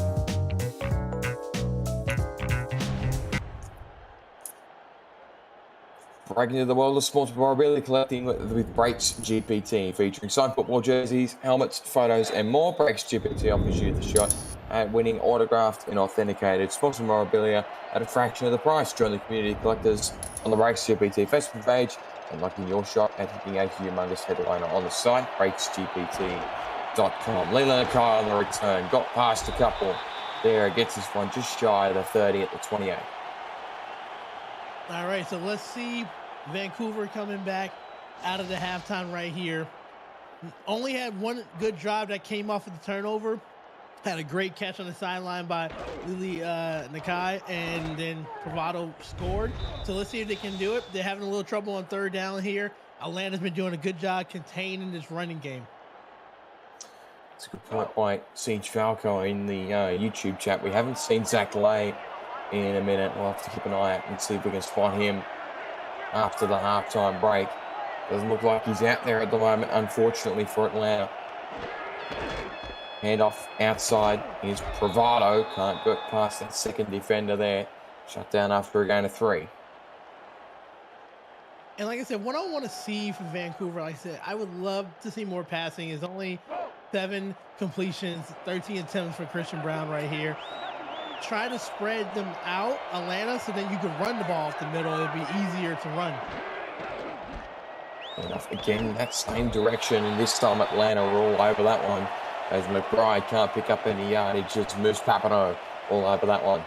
Breaking into the world of sports memorabilia collecting with Brakes GPT, featuring signed football jerseys, helmets, photos, and more. Brakes GPT offers you the shot at winning autographed and authenticated sports memorabilia at a fraction of the price. Join the community collectors on the Brakes GPT Facebook page and lucky your shot at hitting a humongous headliner on the site, brakesgpt.com. Leland Nakai on the return, got past a couple there, gets this one just shy of the 30 at the 28. All right, so let's see Vancouver coming back out of the halftime right here. Only had one good drive that came off of the turnover. Had a great catch on the sideline by Lily Nakai, and then Bravado scored. So let's see if they can do it. They're having a little trouble on third down here. Atlanta's been doing a good job containing this running game. It's a good point by Siege Falco in the YouTube chat. We haven't seen Zach Lay in a minute. We'll have to keep an eye out and see if we can spot him after the halftime break. Doesn't look like he's out there at the moment, unfortunately for Atlanta. Handoff outside is Bravado. Can't get past that second defender there. Shut down after a gain of 3. And like I said, what I want to see from Vancouver, like I said, I would love to see more passing. It's only 7 completions, 13 attempts for Christian Brown right here. Try to spread them out, Atlanta, so then you can run the ball off the middle. It'd be easier to run. Enough again, that same direction, and this time Atlanta are all over that one. As McBride can't pick up any yardage, just moves Papano all over that one.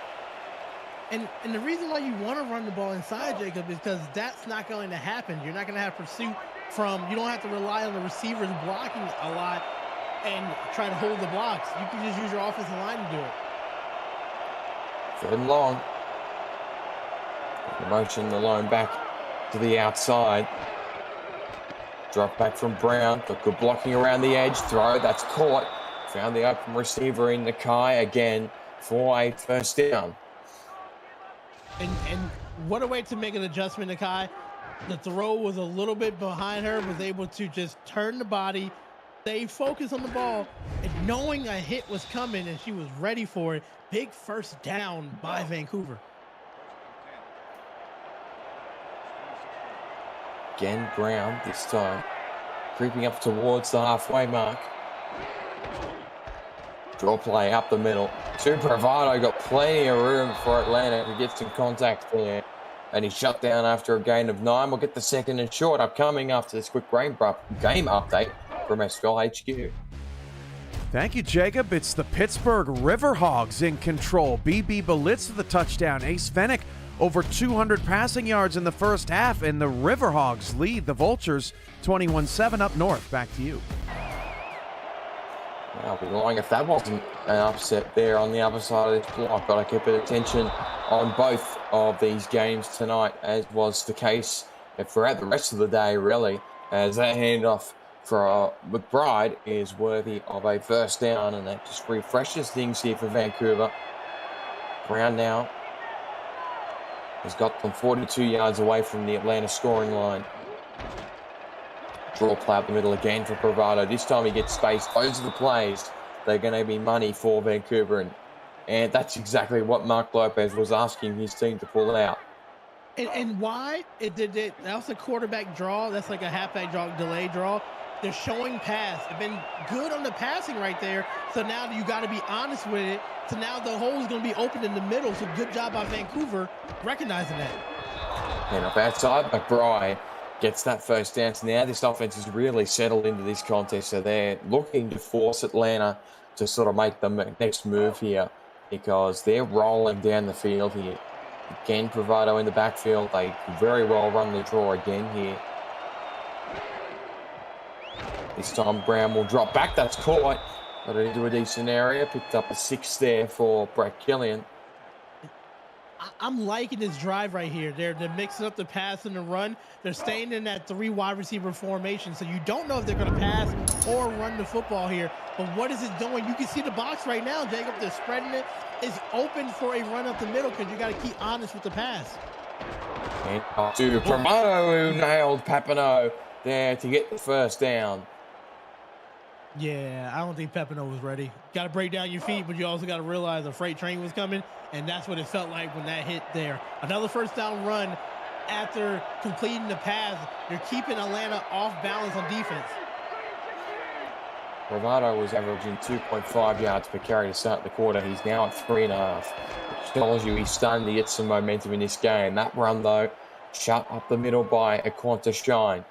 And the reason why you want to run the ball inside, Jacob, is because that's not going to happen. You're not going to have pursuit from, you don't have to rely on the receivers blocking a lot and try to hold the blocks. You can just use your offensive line to do it. 3rd and long. Motion the line back to the outside. Drop back from Brown. Got good blocking around the edge. Throw, that's caught. Found the open receiver in Nakai again for a first down. And what a way to make an adjustment, Nakai. The throw was a little bit behind her, was able to just turn the body, stay focused on the ball, and knowing a hit was coming and she was ready for it. Big first down by Vancouver. Again, Brown this time creeping up towards the halfway mark. Draw play up the middle. To Bravado, got plenty of room for Atlanta to get some contact there. And he's shut down after a gain of 9. We'll get the 2nd and short upcoming after this quick game update from SFL HQ. Thank you, Jacob. It's the Pittsburgh Riverhogs in control. BB Belitz to the touchdown. Ace Fennick over 200 passing yards in the first half, and the Riverhogs lead the Vultures 21-7 up north. Back to you. I'll be lying if that wasn't an upset there on the other side of this block. Got to keep attention on both of these games tonight, as was the case throughout the rest of the day, really, as that handoff for McBride is worthy of a first down, and that just refreshes things here for Vancouver. Brown now has got them 42 yards away from the Atlanta scoring line. Draw play up the middle again for Bravado. This time he gets space. Those are the plays. They're going to be money for Vancouver. And that's exactly what Mark Lopez was asking his team to pull out. And why? That was a quarterback draw. That's like a halfback draw, delay draw. They're showing pass. They've been good on the passing right there. So now you got to be honest with it. So now the hole is going to be open in the middle. So good job by Vancouver recognizing that. And up outside, McBride gets that first down. So now this offense is really settled into this contest. So they're looking to force Atlanta to sort of make the next move here, because they're rolling down the field here. Again, Bravado in the backfield. They very well run the draw again here. This time Brown will drop back. That's caught. Got it into a decent area. Picked up a 6 there for Brett Killian. I'm liking this drive right here. They're mixing up the pass and the run. They're staying in that 3 wide receiver formation. So you don't know if they're going to pass or run the football here. But what is it doing? You can see the box right now, Jacob. They're spreading it. It's open for a run up the middle because you got to keep honest with the pass. And to Bravado, who nailed Papineau there to get the first down. Yeah, I don't think Pepino was ready. Got to break down your feet, but you also got to realize a freight train was coming, and that's what it felt like when that hit there. Another first down run after completing the pass. You're keeping Atlanta off balance on defense. Bravado was averaging 2.5 yards per carry to start the quarter. He's now at 3.5, which tells you he's starting to get some momentum in this game. That run, though, shut up the middle by a Quanta Shine.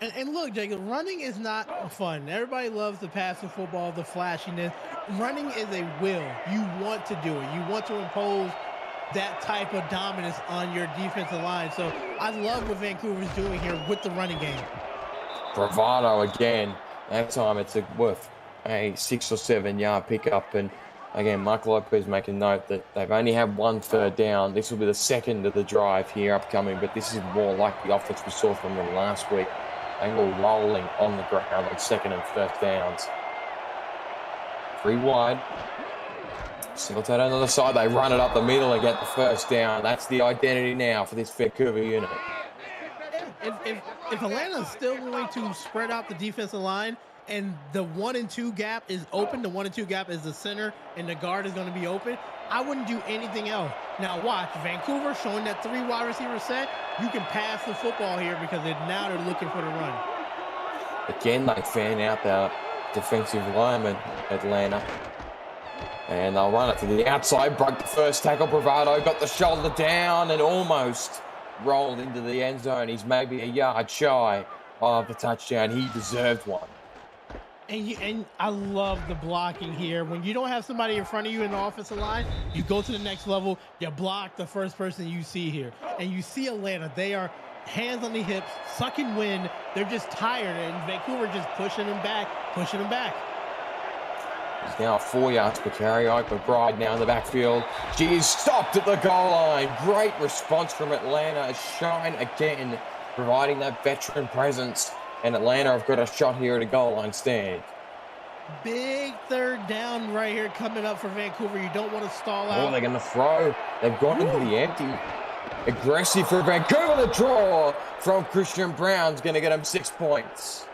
And look, Jacob, running is not fun. Everybody loves the passing football, the flashiness. Running is a will. You want to do it. You want to impose that type of dominance on your defensive line. So I love what Vancouver's doing here with the running game. Bravado again. That time it's worth a 6 or 7 yard pickup. And again, Mark Lopez making note that they've only had 1 third down. This will be the second of the drive here upcoming, but this is more like the offense we saw from them last week. They were rolling on the ground on second and first downs. 3 wide. Singleton on the side. They run it up the middle and get the first down. That's the identity now for this Vancouver unit. If Atlanta's still going to spread out the defensive line and the 1 and 2 gap is open, the 1 and 2 gap is the center and the guard is going to be open, I wouldn't do anything else. Now watch, Vancouver showing that 3 wide receiver set. You can pass the football here because now they're looking for the run. Again, they fan out the defensive lineman, Atlanta. And they'll run it to the outside. Broke the first tackle. Bravado got the shoulder down and almost rolled into the end zone. He's maybe a yard shy of the touchdown. He deserved one. And I love the blocking here. When you don't have somebody in front of you in the offensive line, you go to the next level, you block the first person you see here. And you see Atlanta, they are hands on the hips, sucking wind. They're just tired, and Vancouver just pushing them back. He's now 4 yards per carry. Ike McBride now in the backfield. He's stopped at the goal line. Great response from Atlanta. Shine again, providing that veteran presence. And Atlanta have got a shot here at a goal line stand. Big third down right here coming up for Vancouver. You don't want to stall out. Oh, they're going to throw. They've gone into the empty. Aggressive for Vancouver. The draw from Christian Brown's going to get him 6 points.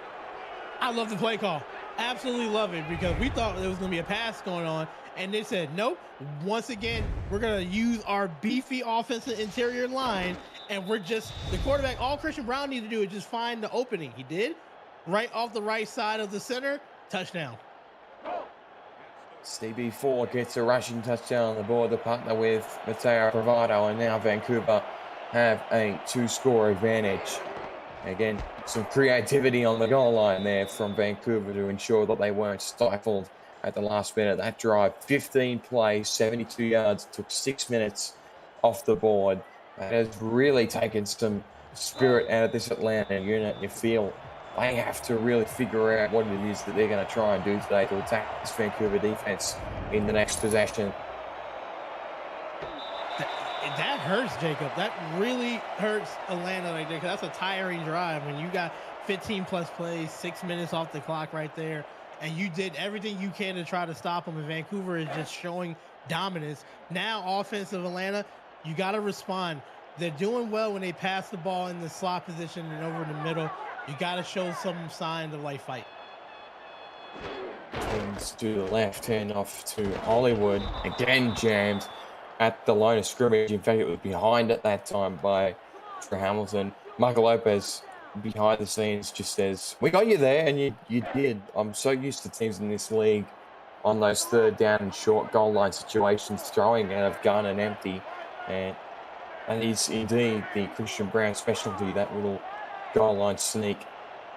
I love the play call. Absolutely love it, because we thought there was going to be a pass going on, and they said, nope. Once again, we're going to use our beefy offensive interior line, and the quarterback, all Christian Brown needed to do is just find the opening. He did. Right off the right side of the center, touchdown. Stevie Ford gets a rushing touchdown on the board to partner with Mateo Bravado, and now Vancouver have a 2-score advantage. Again, some creativity on the goal line there from Vancouver to ensure that they weren't stifled at the last minute. That drive, 15 plays, 72 yards, took 6 minutes off the board. That has really taken some spirit out of this Atlanta unit. You feel they have to really figure out what it is that they're going to try and do today to attack this Vancouver defense in the next possession. That hurts, Jacob. That really hurts Atlanta right there, 'cause that's a tiring drive when you got 15 plus plays, 6 minutes off the clock right there, and you did everything you can to try to stop them, and Vancouver is just showing dominance. Now, offensive Atlanta, you got to respond. They're doing well when they pass the ball in the slot position and over in the middle. You got to show some signs of life fight. Things to the left, hand off to Hollywood. Again, jammed at the line of scrimmage. In fact, it was behind at that time by Trey Hamilton. Michael Lopez behind the scenes just says, "We got you there," and you did. I'm so used to teams in this league on those third down and short goal line situations throwing out of gun and empty, and that is indeed the Christian Brown specialty, that little goal line sneak.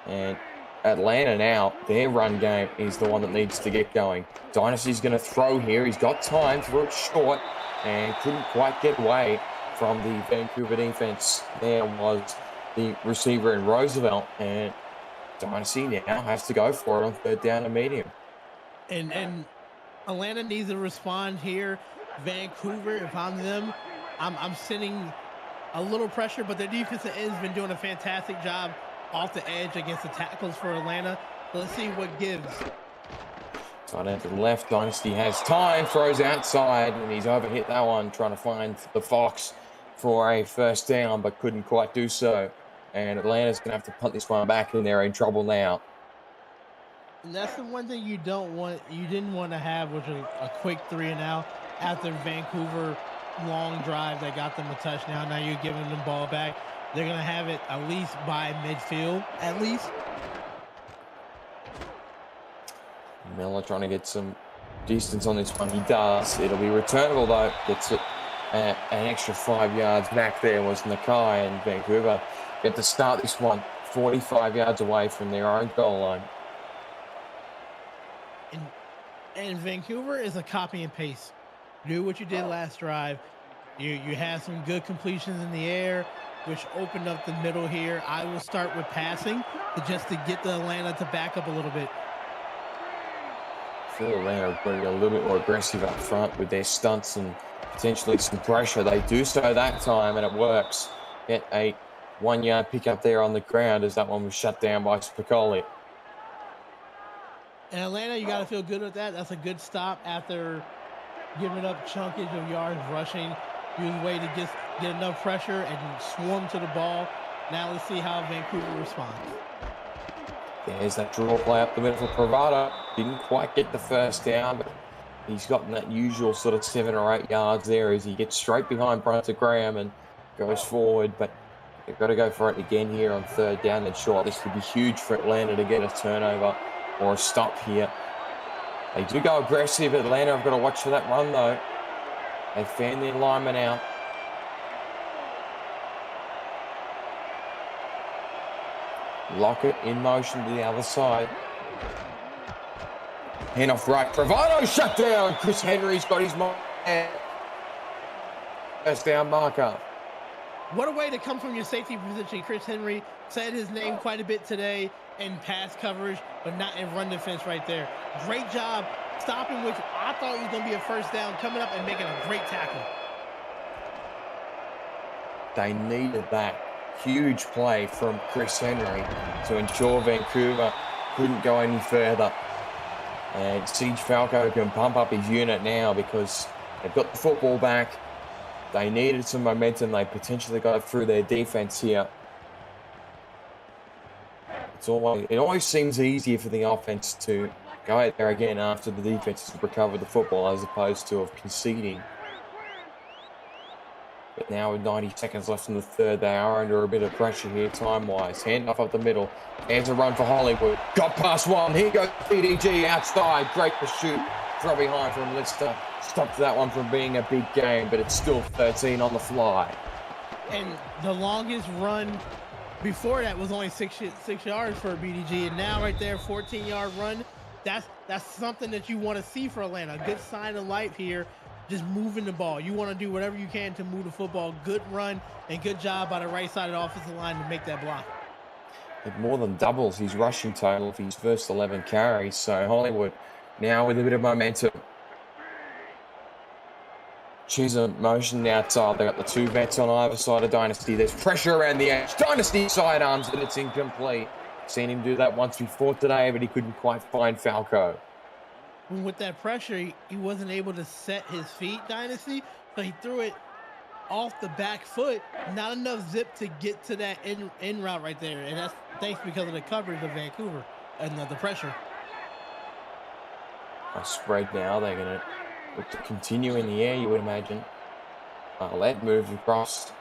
And Atlanta now, their run game is the one that needs to get going. Dynasty's going to throw here. He's got time, threw it short, and couldn't quite get away from the Vancouver defense. There was the receiver in Roosevelt, and Dynasty now has to go for it on third down and medium. And Atlanta needs to respond here. Vancouver, if I'm them, I'm sending a little pressure, but their defensive end's been doing a fantastic job off the edge against the tackles for Atlanta. Let's see what gives. Tight end to the left. Dynasty has time, throws outside, and he's overhit that one, trying to find the Fox for a first down, but couldn't quite do so. And Atlanta's going to have to punt this one back, and they're in trouble now. And that's the one thing you didn't want to have, which was a quick 3 and out after Vancouver long drive that got them a touchdown. Now you're giving them the ball back. They're going to have it at least by midfield, at least. Miller trying to get some distance on this one. He does. It'll be returnable, though. Gets it an extra 5 yards back there was Nakai, and Vancouver get to start this one 45 yards away from their own goal line. And Vancouver is a copy and paste. Do what you did last drive. You had some good completions in the air, which opened up the middle here. I will start with passing just to get the Atlanta to back up a little bit. I feel Atlanta are a little bit more aggressive up front with their stunts and potentially some pressure. They do so that time, and it works. Get a 1 yard pickup there on the ground as that one was shut down by Spicoli. In Atlanta, you got to feel good with that. That's a good stop after giving up chunkage of yards rushing. Use a way to just get enough pressure and swarm to the ball. Now let's see how Vancouver responds. There's that draw play up the middle for Pravada. Didn't quite get the first down, but he's gotten that usual sort of 7 or 8 yards there as he gets straight behind Bronte Graham and goes forward. But they've got to go for it again here on third down and short. This would be huge for Atlanta to get a turnover or a stop here. They do go aggressive. Atlanta have got to watch for that run, though. They fan the alignment out. Lockett in motion to the other side. Hand off right. Bravado shut down. Chris Henry's got his man. First down marker. What a way to come from your safety position. Chris Henry said his name quite a bit today in pass coverage, but not in run defense right there. Great job stopping, which I thought was going to be a first down, coming up and making a great tackle. They needed that huge play from Chris Henry to ensure Vancouver couldn't go any further. And Siege Falco can pump up his unit now because they've got the football back. They needed some momentum. They potentially got through their defense here. It always seems easier for the offense to go out there again after the defense has recovered the football as opposed to of conceding. But now with 90 seconds left in the third, they are under a bit of pressure here time-wise. Hand off up the middle. There's a run for Hollywood. Got past one. Here goes PDG outside. Great pursuit from behind from Lister. Stopped that one from being a big game, but it's still 13 on the fly. And the longest run before that was only six yards for BDG, and now right there, 14-yard run. That's something that you want to see for Atlanta. A good sign of life here, just moving the ball. You want to do whatever you can to move the football. Good run and good job by the right side of the offensive line to make that block. It more than doubles his rushing total for his first 11 carries. So Hollywood now with a bit of momentum. Chisholm motioning outside. They got the two vets on either side of Dynasty. There's pressure around the edge. Dynasty sidearms, and it's incomplete. Seen him do that once before today, but he couldn't quite find Falco. With that pressure, he wasn't able to set his feet, Dynasty, so he threw it off the back foot. Not enough zip to get to that in route right there, and that's thanks because of the coverage of Vancouver and the pressure. A spread now. They're going to look to continue in the air, you would imagine. Let moves across.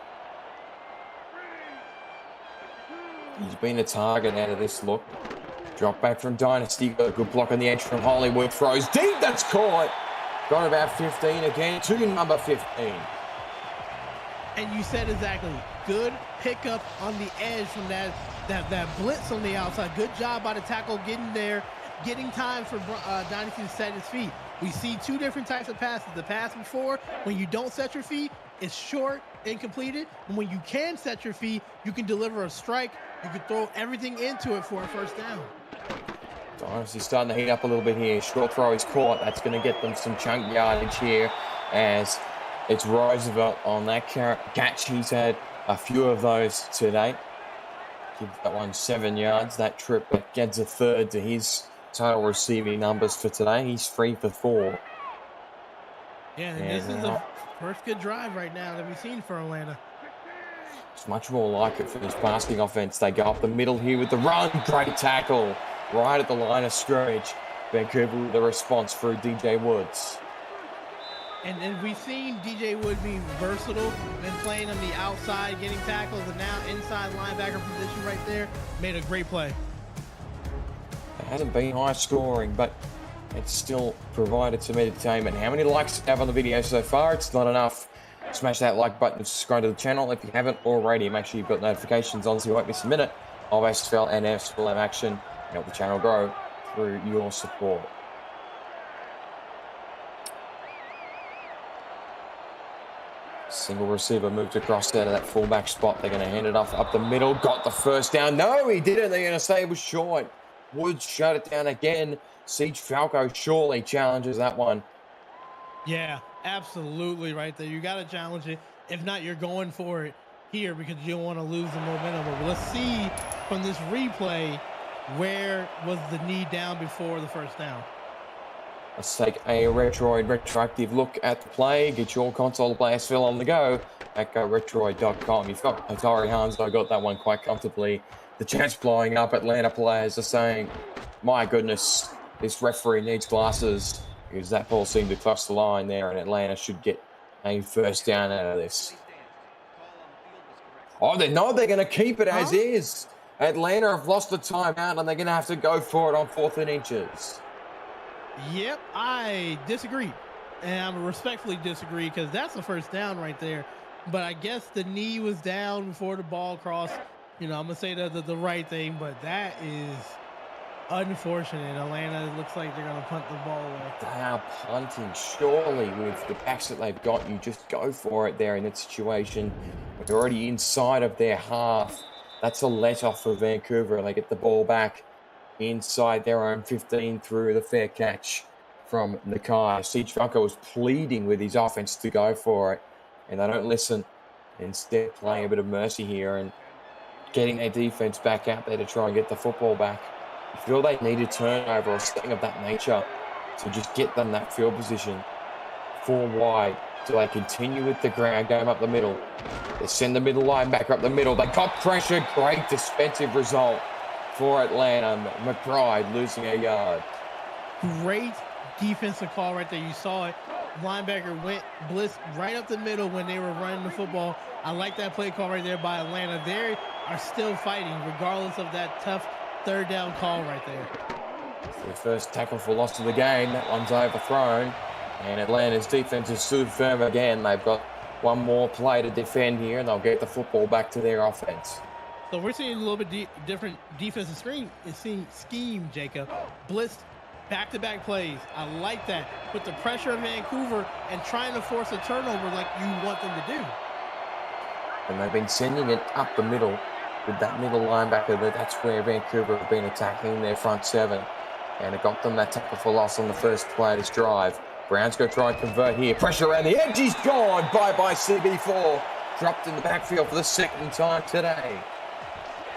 He's been a target out of this look. Drop back from Dynasty. Got a good block on the edge from Hollywood. Throws deep. That's caught. Got about 15 again to number 15. And you said exactly. Good pickup on the edge from that blitz on the outside. Good job by the tackle getting there, getting time for Dynasty to set his feet. We see two different types of passes. The pass before, when you don't set your feet, it's short and completed. And when you can set your feet, you can deliver a strike. You can throw everything into it for a first down. Dynasty starting to heat up a little bit here. Short throw is caught. That's going to get them some chunk yardage here as it's Roosevelt on that catch. He's had a few of those today. Give that one 7 yards. That trip gets a third to his total receiving numbers for today. He's 3 for 4. Yeah, and this is the first good drive right now that we've seen for Atlanta. It's much more like it for this passing offense. They go up the middle here with the run. Great tackle right at the line of scrimmage. Vancouver with the response through DJ Woods. And we've seen DJ Wood be versatile and playing on the outside, getting tackles, and now inside linebacker position right there. Made a great play. It hasn't been high scoring, but it's still provided some entertainment. How many likes do you have on the video so far? It's not enough. Smash that like button and subscribe to the channel if you haven't already. Make sure you've got notifications on so you won't miss a minute of SFL and SFL action. Help the channel grow through your support. Single receiver moved across out of that fullback spot. They're going to hand it off up the middle. Got the first down. No, he didn't. They're going to say it was short. Woods shut it down again. Siege Falco surely challenges that one. Yeah, absolutely right there. You got to challenge it. If not, you're going for it here because you don't want to lose the momentum. But let's see from this replay, where was the knee down before the first down? Let's take a retroactive look at the play. Get your console play SFL on the go at GoRetroid.com. You've got Atari Hanzo got that one quite comfortably. The chat's blowing up. Atlanta players are saying, my goodness, this referee needs glasses because that ball seemed to cross the line there and Atlanta should get a first down out of this. Oh, they're not. They're going to keep it as is. Atlanta have lost the timeout and they're going to have to go for it on 4th and inches. Yep, I disagree. And I respectfully disagree because that's a first down right there. But I guess the knee was down before the ball crossed. You know, I'm going to say the right thing, but that is unfortunate. Atlanta, it looks like they're going to punt the ball away. They are punting. Surely with the backs that they've got, you just go for it there in that situation. They're already inside of their half. That's a let-off for Vancouver. They get the ball back inside their own 15 through the fair catch from Nakai. Siege Falco was pleading with his offense to go for it, and they don't listen. Instead, playing a bit of mercy here and getting their defense back out there to try and get the football back. I feel they need a turnover or something of that nature to just get them that field position. 4 wide. So they continue with the ground game up the middle. They send the middle linebacker up the middle. They got pressure. Great defensive result for Atlanta. McBride losing a yard. Great defensive call right there. You saw it. Linebacker went blitz right up the middle when they were running the football. I like that play call right there by Atlanta. They are still fighting regardless of that tough 3rd down call right there. Their first tackle for loss of the game. That one's overthrown. And Atlanta's defense is stood firm again. They've got one more play to defend here, and they'll get the football back to their offense. So we're seeing a little bit different defensive scheme, Jacob. Blitz, back-to-back plays. I like that. With the pressure of Vancouver and trying to force a turnover like you want them to do. And they've been sending it up the middle with that middle linebacker. That's where Vancouver have been attacking their front 7. And it got them that tackle for loss on the first play of this drive. Brown's going to try and convert here. Pressure around the edge. He's gone. Bye-bye CB4. Dropped in the backfield for the second time today.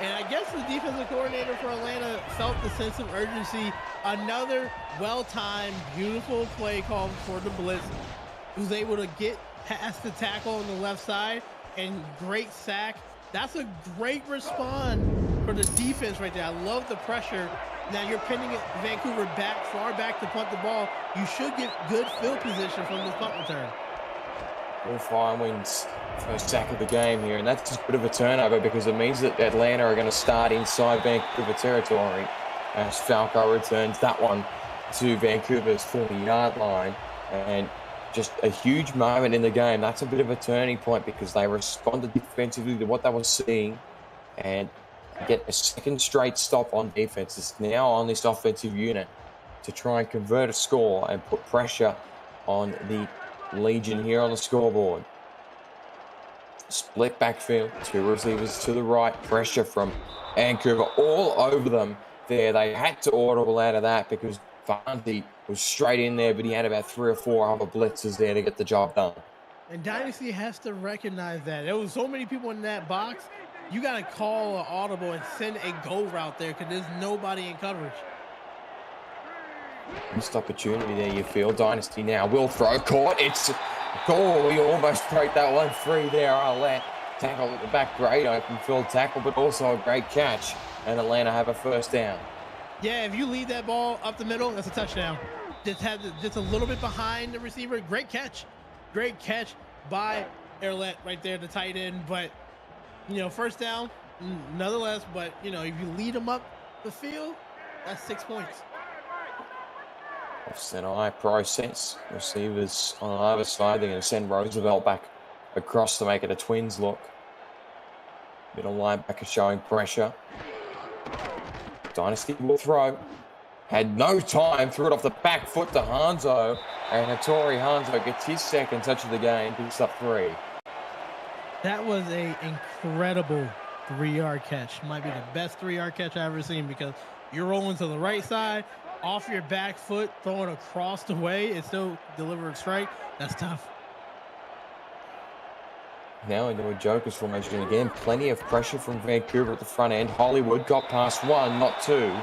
And I guess the defensive coordinator for Atlanta felt the sense of urgency. Another well-timed, beautiful play call for the blitz. Who's able to get past the tackle on the left side and great sack. That's a great response for the defense right there. I love the pressure. Now you're pinning Vancouver back, far back to punt the ball. You should get good field position from this punt return. Will Fire wins first sack of the game here, and that's just a bit of a turnover because it means that Atlanta are going to start inside Vancouver territory as Falco returns that one to Vancouver's 40-yard line. And just a huge moment in the game. That's a bit of a turning point because they responded defensively to what they were seeing and get a second straight stop on defense. It's now on this offensive unit to try and convert a score and put pressure on the Legion here on the scoreboard. Split backfield, two receivers to the right, pressure from Vancouver all over them there. They had to audible out of that because Vandy was straight in there, but he had about 3 or 4 other blitzers there to get the job done. And Dynasty has to recognize that. There was so many people in that box. You got to call an audible and send a go route there because there's nobody in coverage. Missed opportunity there, you feel. Dynasty now will throw. Caught. It's a goal. We almost break that one free there. Arlette tackle at the back. Great open field tackle, but also a great catch. And Atlanta have a first down. Yeah, if you lead that ball up the middle, that's a touchdown. Just a little bit behind the receiver. Great catch. Great catch by Arlette right there, the tight end. But, you know, first down, nonetheless. But, you know, if you lead them up the field, that's 6 points. Offset eye process. Receivers on the other side. They're going to send Roosevelt back across to make it a Twins look. Middle linebacker showing pressure. Dynasty will throw. Had no time. Threw it off the back foot to Hanzo. And Hattori Hanzo gets his second touch of the game. Picks up 3. That was an incredible 3-yard catch. Might be the best 3-yard catch I've ever seen because you're rolling to the right side, off your back foot, throwing across the way, and still deliver a strike. That's tough. Now into a Joker's formation again. Plenty of pressure from Vancouver at the front end. Hollywood got past 1, not 2.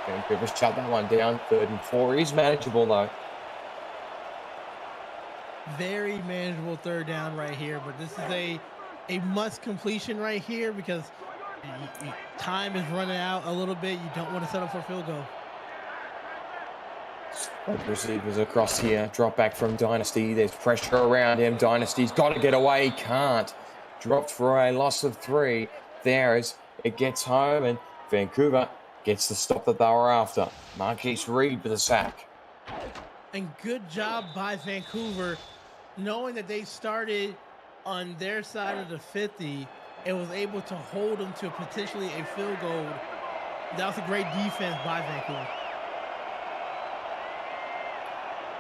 Vancouver shut that one down. 3rd and 4 is manageable though. Very manageable 3rd down right here, but this is a must completion right here because time is running out a little bit. You don't want to set up for a field goal. Receivers across here. Drop back from Dynasty. There's pressure around him. Dynasty's got to get away. Can't. Dropped for a loss of 3. There as it gets home and Vancouver gets the stop that they were after. Marquise Reed with a sack. And good job by Vancouver knowing that they started on their side of the 50 and was able to hold them to potentially a field goal. That was a great defense by Vancouver.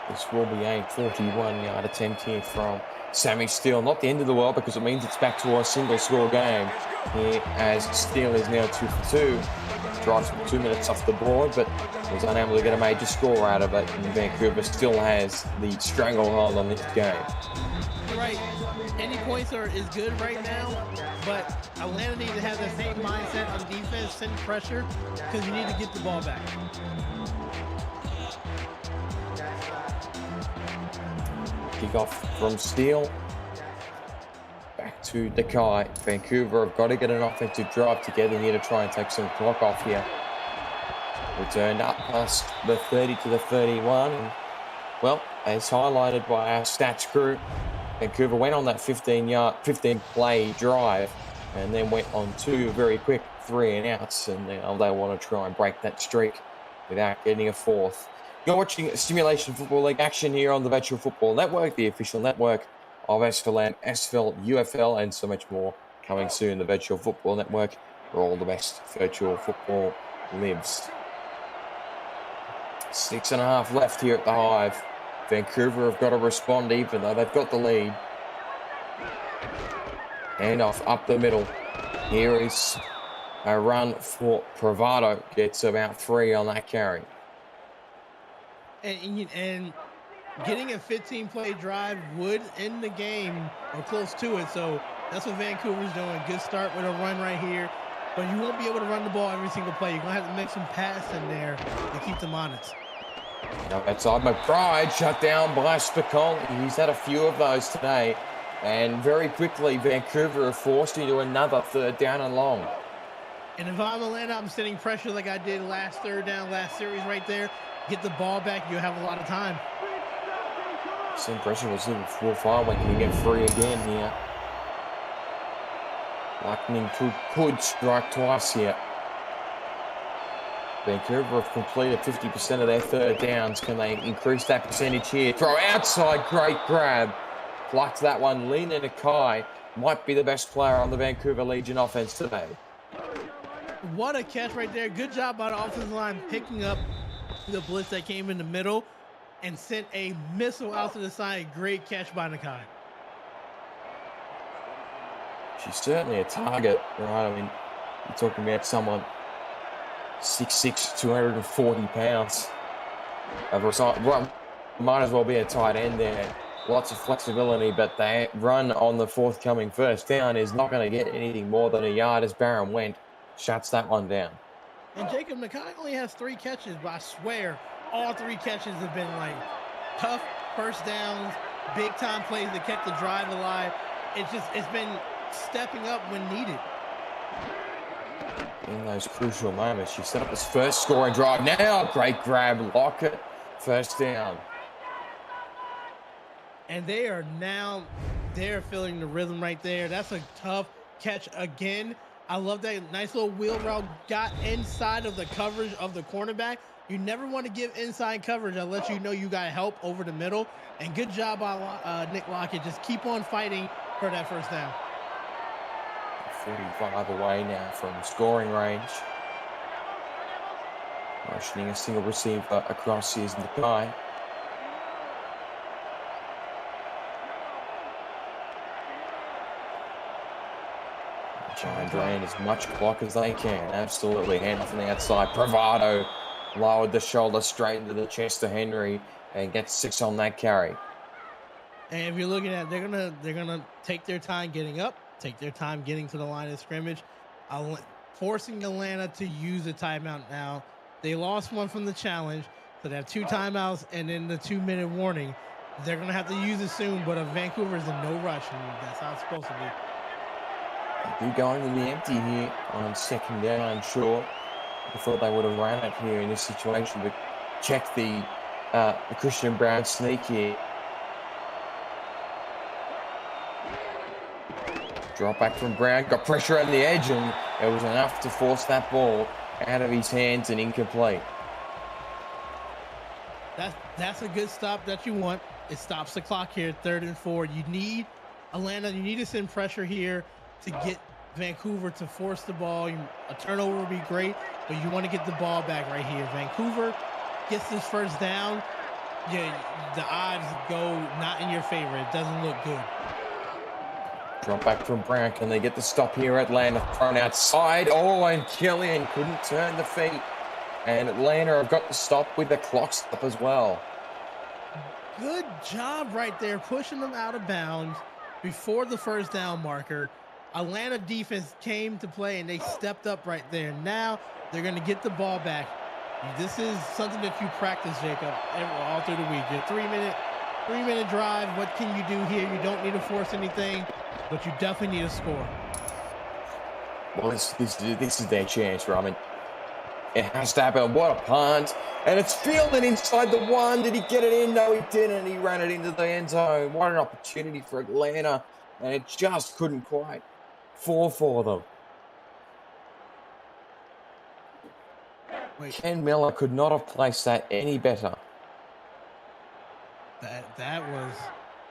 This will be a 41-yard attempt here from Sammy Steele. Not the end of the world because it means it's back to a single-score game here as Steele is now 2 for 2. Drives for 2 minutes off the board, but was unable to get a major score out of it. And Vancouver still has the stranglehold on this game. Right. Any points is good right now, but Atlanta needs to have the same mindset on defense, send pressure, because you need to get the ball back. Kickoff from Steele. Back to Dekai. Vancouver have got to get an offensive drive together here to try and take some clock off here. Returned up past the 30 to the 31. And, well, as highlighted by our stats crew, Vancouver went on that 15 play drive and then went on 2 very quick 3 and outs. And now they want to try and break that streak without getting a 4th. You're watching Simulation Football League action here on the Virtual Football Network, the official network of SFL, SFL, UFL, and so much more. Coming soon, the Virtual Football Network, where all the best virtual football lives. 6.5 left here at the Hive. Vancouver have got to respond even though they've got the lead. And off up the middle. Here is a run for Pravado. Gets about 3 on that carry. And getting a 15-play drive would end the game or close to it. So that's what Vancouver's doing. Good start with a run right here. But you won't be able to run the ball every single play. You're going to have to make some pass in there to keep them honest. Outside McBride, shut down by Spicoli. He's had a few of those today. And very quickly, Vancouver are forced into another 3rd down and long. And if I'm Atlanta, I'm sending pressure like I did last 3rd down, last series right there. Get the ball back. You'll have a lot of time. Send pressure was in 4-5 when can he get free again here. Lightning could strike twice here. Vancouver have completed 50% of their 3rd downs. Can they increase that percentage here? Throw outside, great grab. Plucked that one. Lena Nakai might be the best player on the Vancouver Legion offense today. What a catch right there. Good job by the offensive line picking up the blitz that came in the middle and sent a missile out to the side. Great catch by Nakai. She's certainly a target, right? I mean, you're talking about someone 6'6", 240 pounds. Well, might as well be a tight end there. Lots of flexibility, but the run on the forthcoming 1st down is not going to get anything more than a yard as Barron went. Shuts that one down. And Jacob Nakai only has 3 catches, but I swear all 3 catches have been like tough 1st downs, big time plays that kept the drive alive. It's been stepping up when needed. In those crucial moments, she set up his first scoring drive. Now, great grab, Lockett, 1st down. And they're feeling the rhythm right there. That's a tough catch again. I love that nice little wheel route. Got inside of the coverage of the cornerback. You never want to give inside coverage unless you know you got help over the middle. And good job by Nick Lockett. Just keep on fighting for that 1st down. 45 away now from scoring range. Motioning a single receiver across is Nakai. Try and drain as much clock as they can. Absolutely. Hand off on the outside. Bravado lowered the shoulder straight into the chest to Henry and gets 6 on that carry. And if you're looking at, they're gonna take their time getting up, take their time getting to the line of scrimmage, forcing Atlanta to use a timeout now. They lost one from the challenge, so they have 2 timeouts and then the 2-minute warning. They're gonna have to use it soon, but Vancouver is in no rush, and that's how it's supposed to be. They're going to be empty here on 2nd down, sure. I thought they would have ran it here in this situation, but check the Christian Brown sneak here. Drop back from Brown, got pressure on the edge, and it was enough to force that ball out of his hands and incomplete. That's a good stop that you want. It stops the clock here, 3rd and 4. You need Atlanta, you need to send pressure here to get Vancouver to force the ball. A turnover would be great, but you want to get the ball back right here. Vancouver gets this 1st down. Yeah, the odds go not in your favor. It doesn't look good. Drop back from Brown. Can they get the stop here? Atlanta thrown outside. Oh, and Killian couldn't turn the feet. And Atlanta have got the stop with the clock stop as well. Good job right there, pushing them out of bounds before the 1st down marker. Atlanta defense came to play, and they stepped up right there. Now they're going to get the ball back. This is something that you practice, Jacob, all through the week. Your 3-minute drive, what can you do here? You don't need to force anything, but you definitely need to score. Well, this is their chance, Robin. It has to happen. What a punt. And it's fielded inside the 1. Did he get it in? No, he didn't. He ran it into the end zone. What an opportunity for Atlanta. And it just couldn't quite fall for them. Wait. Ken Miller could not have placed that any better. That was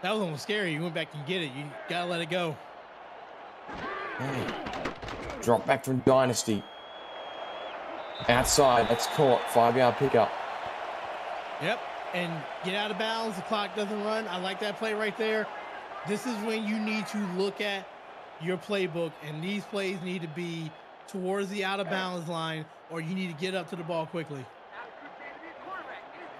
almost scary. You went back and get it. You gotta let it go. Hey. Drop back from Dynasty. Outside, that's caught. 5-yard pickup. Yep, and get out of bounds. The clock doesn't run. I like that play right there. This is when you need to look at your playbook, and these plays need to be towards the out of bounds line, or you need to get up to the ball quickly.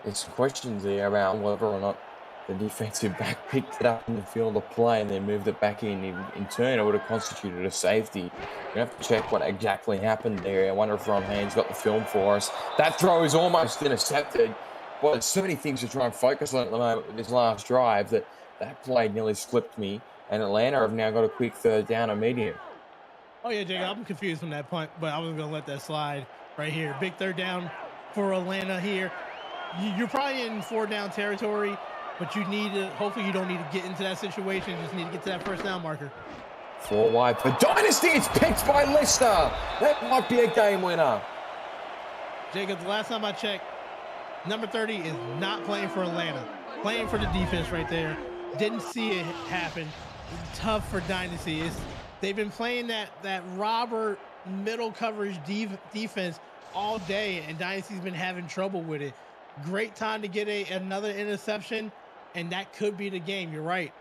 There's some questions there about whether or not The defensive back picked it up in the field of play and then moved it back in. In turn, it would have constituted a safety. You have to check what exactly happened there. I wonder if Ron Hand's got the film for us. That throw is almost intercepted. Well, there's so many things to try and focus on at the moment with this last drive that play nearly slipped me. And Atlanta have now got a quick third down and medium. Oh, yeah, Jake, I'm confused from that punt, but I was going to let that slide right here. Big third down for Atlanta here. You're probably in 4-down territory, but you need to, hopefully you don't need to get into that situation. You just need to get to that first down marker. 4 wide for Dynasty. It's picked by Lister. That might be a game winner. Jacob, the last time I checked, number 30 is not playing for Atlanta. Playing for the defense right there. Didn't see it happen. Tough for Dynasty. They've been playing that robber middle coverage defense all day, and Dynasty's been having trouble with it. Great time to get another interception, and that could be the game. You're right.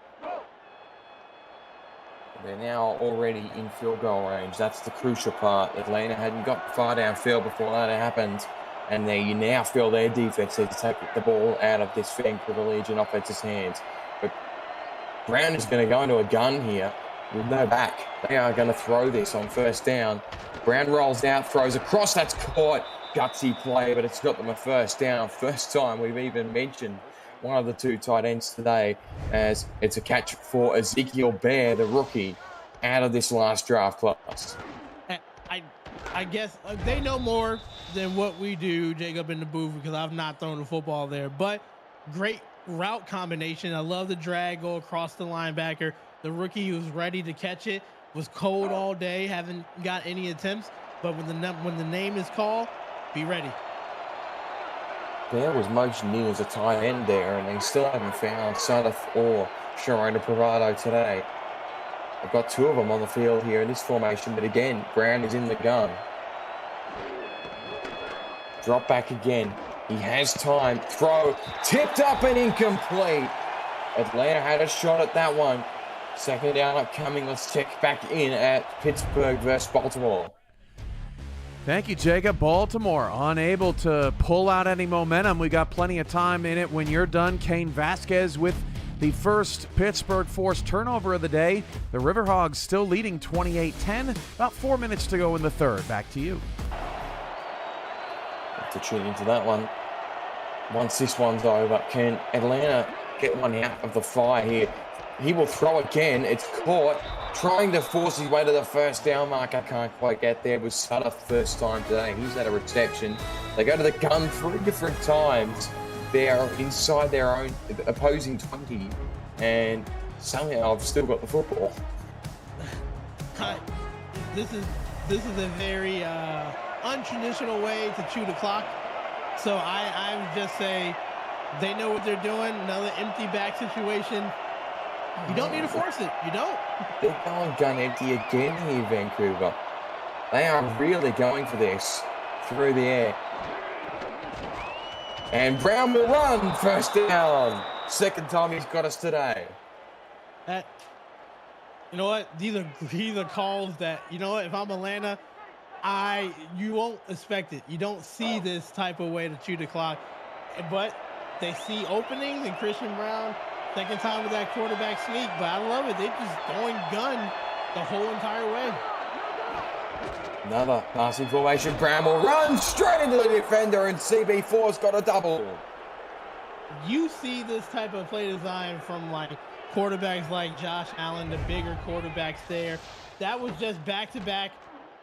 They're now already in field goal range. That's the crucial part. Atlanta hadn't got far downfield before that happened, and you now feel their defense is to take the ball out of this Vancouver Legion offense's hands. But Brown is going to go into a gun here with no back. They are going to throw this on first down. Brown rolls out, throws across. That's caught. Gutsy play, but it's got them a first down. First time we've even mentioned one of the two tight ends today, as it's a catch for Ezekiel Bear, the rookie, out of this last draft class. I guess they know more than what we do, Jacob, in the booth, because I've not thrown the football there. But great route combination. I love the drag go across the linebacker. The rookie who's ready to catch it was cold all day, haven't got any attempts. But when the name is called, be ready. Bear was motioned in as a tight end there, and they still haven't found Sudduth or Sharona Bravado today. They've got two of them on the field here in this formation, but again, Brown is in the gun. Drop back again. He has time. Throw. Tipped up and incomplete. Atlanta had a shot at that one. Second down upcoming. Let's check back in at Pittsburgh versus Baltimore. Thank you, Jacob. Baltimore unable to pull out any momentum. We got plenty of time in it. When you're done, Kane Vasquez with the first Pittsburgh forced turnover of the day. The Riverhogs still leading 28-10. About 4 minutes to go in the third. Back to you. Have to tune into that one. Once this one's over, can Atlanta get one out of the fire here? He will throw again. It's caught. Trying to force his way to the first down marker. Can't quite get there. Was Sutter first time today. He's had a reception. They go to the gun 3 different times. They are inside their own opposing 20. And somehow I've still got the football. This is a very untraditional way to chew the clock. So I would just say they know what they're doing. Another empty back situation. You don't need to force it. You don't. They're going gun empty again here, Vancouver. They are really going for this through the air. And Brown will run first down. Second time he's got us today. You know what? These are calls that, you know what, if I'm Atlanta, you won't expect it. You don't see this type of way to chew the clock. But they see openings, and Christian Brown, second time with that quarterback sneak, but I love it. They're just going gun the whole entire way. Another passing formation. Brown will run straight into the defender, and CB4's got a double. You see this type of play design from quarterbacks like Josh Allen, the bigger quarterbacks there. That was just back-to-back.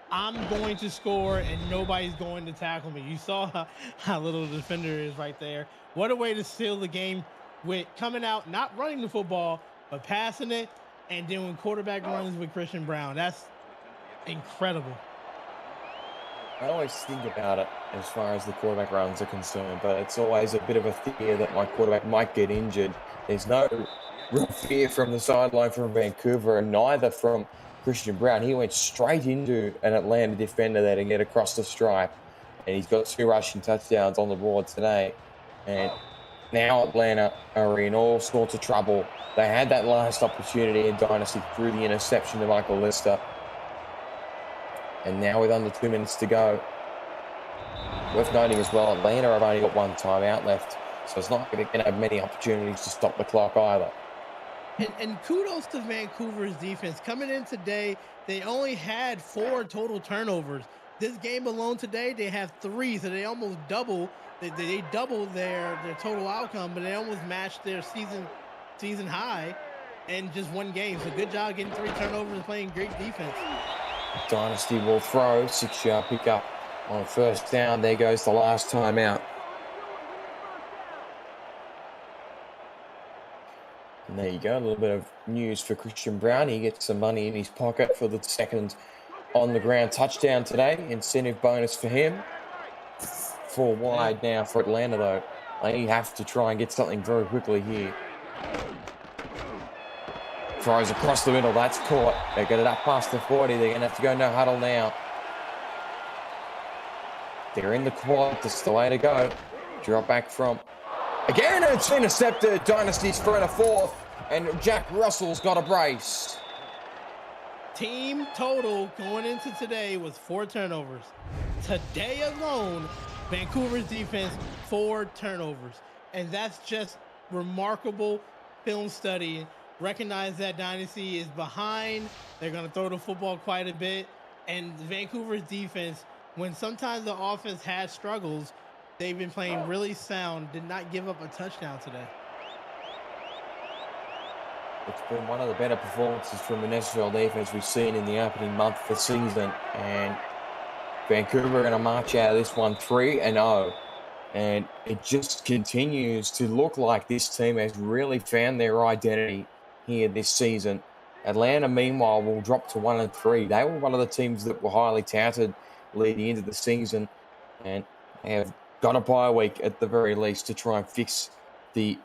I'm going to score, and nobody's going to tackle me. You saw how little the defender is right there. What a way to seal the game with coming out, not running the football, but passing it and doing quarterback runs with Christian Brown. That's incredible. I always think about it as far as the quarterback runs are concerned, but it's always a bit of a fear that my quarterback might get injured. There's no real fear from the sideline from Vancouver, and neither from Christian Brown. He went straight into an Atlanta defender there to get across the stripe, and he's got 2 rushing touchdowns on the board today. And now Atlanta are in all sorts of trouble. They had that last opportunity in Dynasty through the interception to Michael Lister. And now with under 2 minutes to go, worth noting as well, Atlanta have only got 1 timeout left. So it's not going to have many opportunities to stop the clock either. And kudos to Vancouver's defense. Coming in today, they only had 4 total turnovers. This game alone today, they have 3, so they almost double. They doubled their total outcome, but they almost matched their season high in just one game. So good job getting 3 turnovers and playing great defense. Dynasty will throw, 6-yard pickup on first down. There goes the last time out. And there you go, a little bit of news for Christian Brown. He gets some money in his pocket for the second on-the-ground touchdown today. Incentive bonus for him. 4 wide now for Atlanta, though. They have to try and get something very quickly here. Throws across the middle. That's caught. They get it up past the 40. They're going to have to go no huddle now. They're in the quad. That's the way to go. Drop back from... Again, it's intercepted. Dynasty's for a 4th. And Jack Russell's got a brace. Team total going into today was 4 turnovers. Today alone, Vancouver's defense, 4 turnovers. And that's just remarkable film study. Recognize that Dynasty is behind. They're going to throw the football quite a bit. And Vancouver's defense, when sometimes the offense has struggles, they've been playing really sound, did not give up a touchdown today. It's been one of the better performances from an SFL defense we've seen in the opening month of the season. And Vancouver are going to march out of this one 3-0. And it just continues to look like this team has really found their identity here this season. Atlanta, meanwhile, will drop to 1-3. They were one of the teams that were highly touted leading into the season. And they have got a bye week at the very least to try and fix the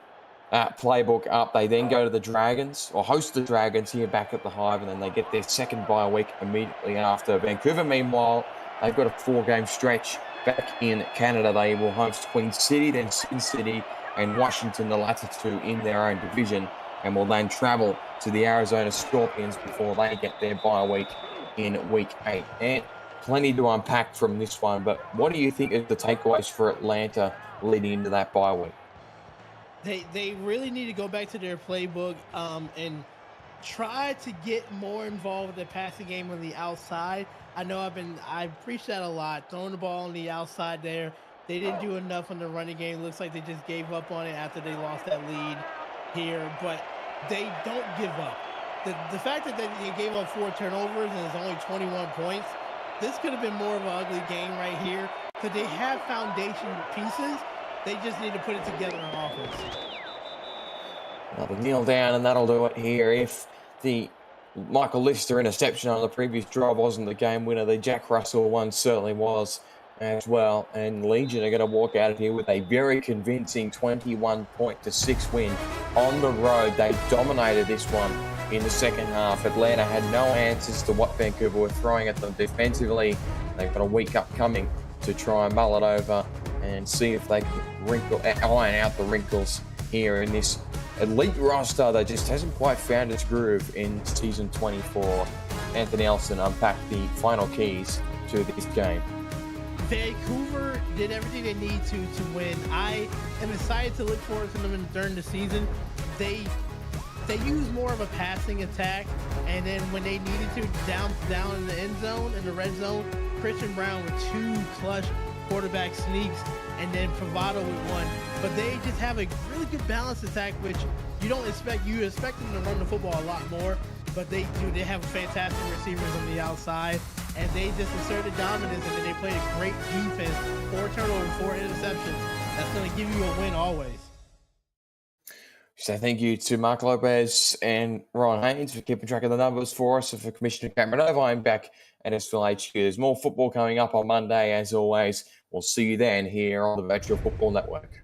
playbook up. They then go to the Dragons, or host the Dragons here back at the Hive, and then they get their second bye week immediately after. Vancouver, meanwhile, they've got a 4-game stretch back in Canada. They will host Queen City, then Sin City, and Washington, the latter 2 in their own division, and will then travel to the Arizona Scorpions before they get their bye week in week 8. And plenty to unpack from this one, but what do you think of the takeaways for Atlanta leading into that bye week? They really need to go back to their playbook and try to get more involved with the passing game on the outside. I know I preached that a lot, throwing the ball on the outside there. They didn't do enough on the running game. Looks like they just gave up on it after they lost that lead here, but they don't give up. The fact that they gave up 4 turnovers and it's only 21 points, this could have been more of an ugly game right here, because they have foundation pieces. They just need to put it together on offense. Well, they'll kneel down, and that'll do it here. If the Michael Lister interception on the previous drive wasn't the game winner, the Jack Russell one certainly was as well. And Legion are going to walk out of here with a very convincing 21-6 win on the road. They dominated this one in the second half. Atlanta had no answers to what Vancouver were throwing at them defensively. They've got a week upcoming to try and mull it over and see if they can iron out the wrinkles here in this elite roster that just hasn't quite found its groove in season 24. Anthony Elson unpacked the final keys to this game. Vancouver did everything they need to win. I am excited to look forward to them during the season. They use more of a passing attack, and then when they needed to, down in the end zone, in the red zone, Christian Brown with 2 clutch quarterback sneaks, and then Provado with 1. But they just have a really good balanced attack, which you don't expect. You expect them to run the football a lot more, but they do. They have fantastic receivers on the outside, and they just asserted dominance, and then they played a great defense. 4 turnovers, 4 interceptions. That's going to give you a win always. So thank you to Mark Lopez and Ron Haynes for keeping track of the numbers for us. And for Commissioner Cameron Nova, I'm back at SFL HQ. There's more football coming up on Monday, as always. We'll see you then here on the Virtual Football Network.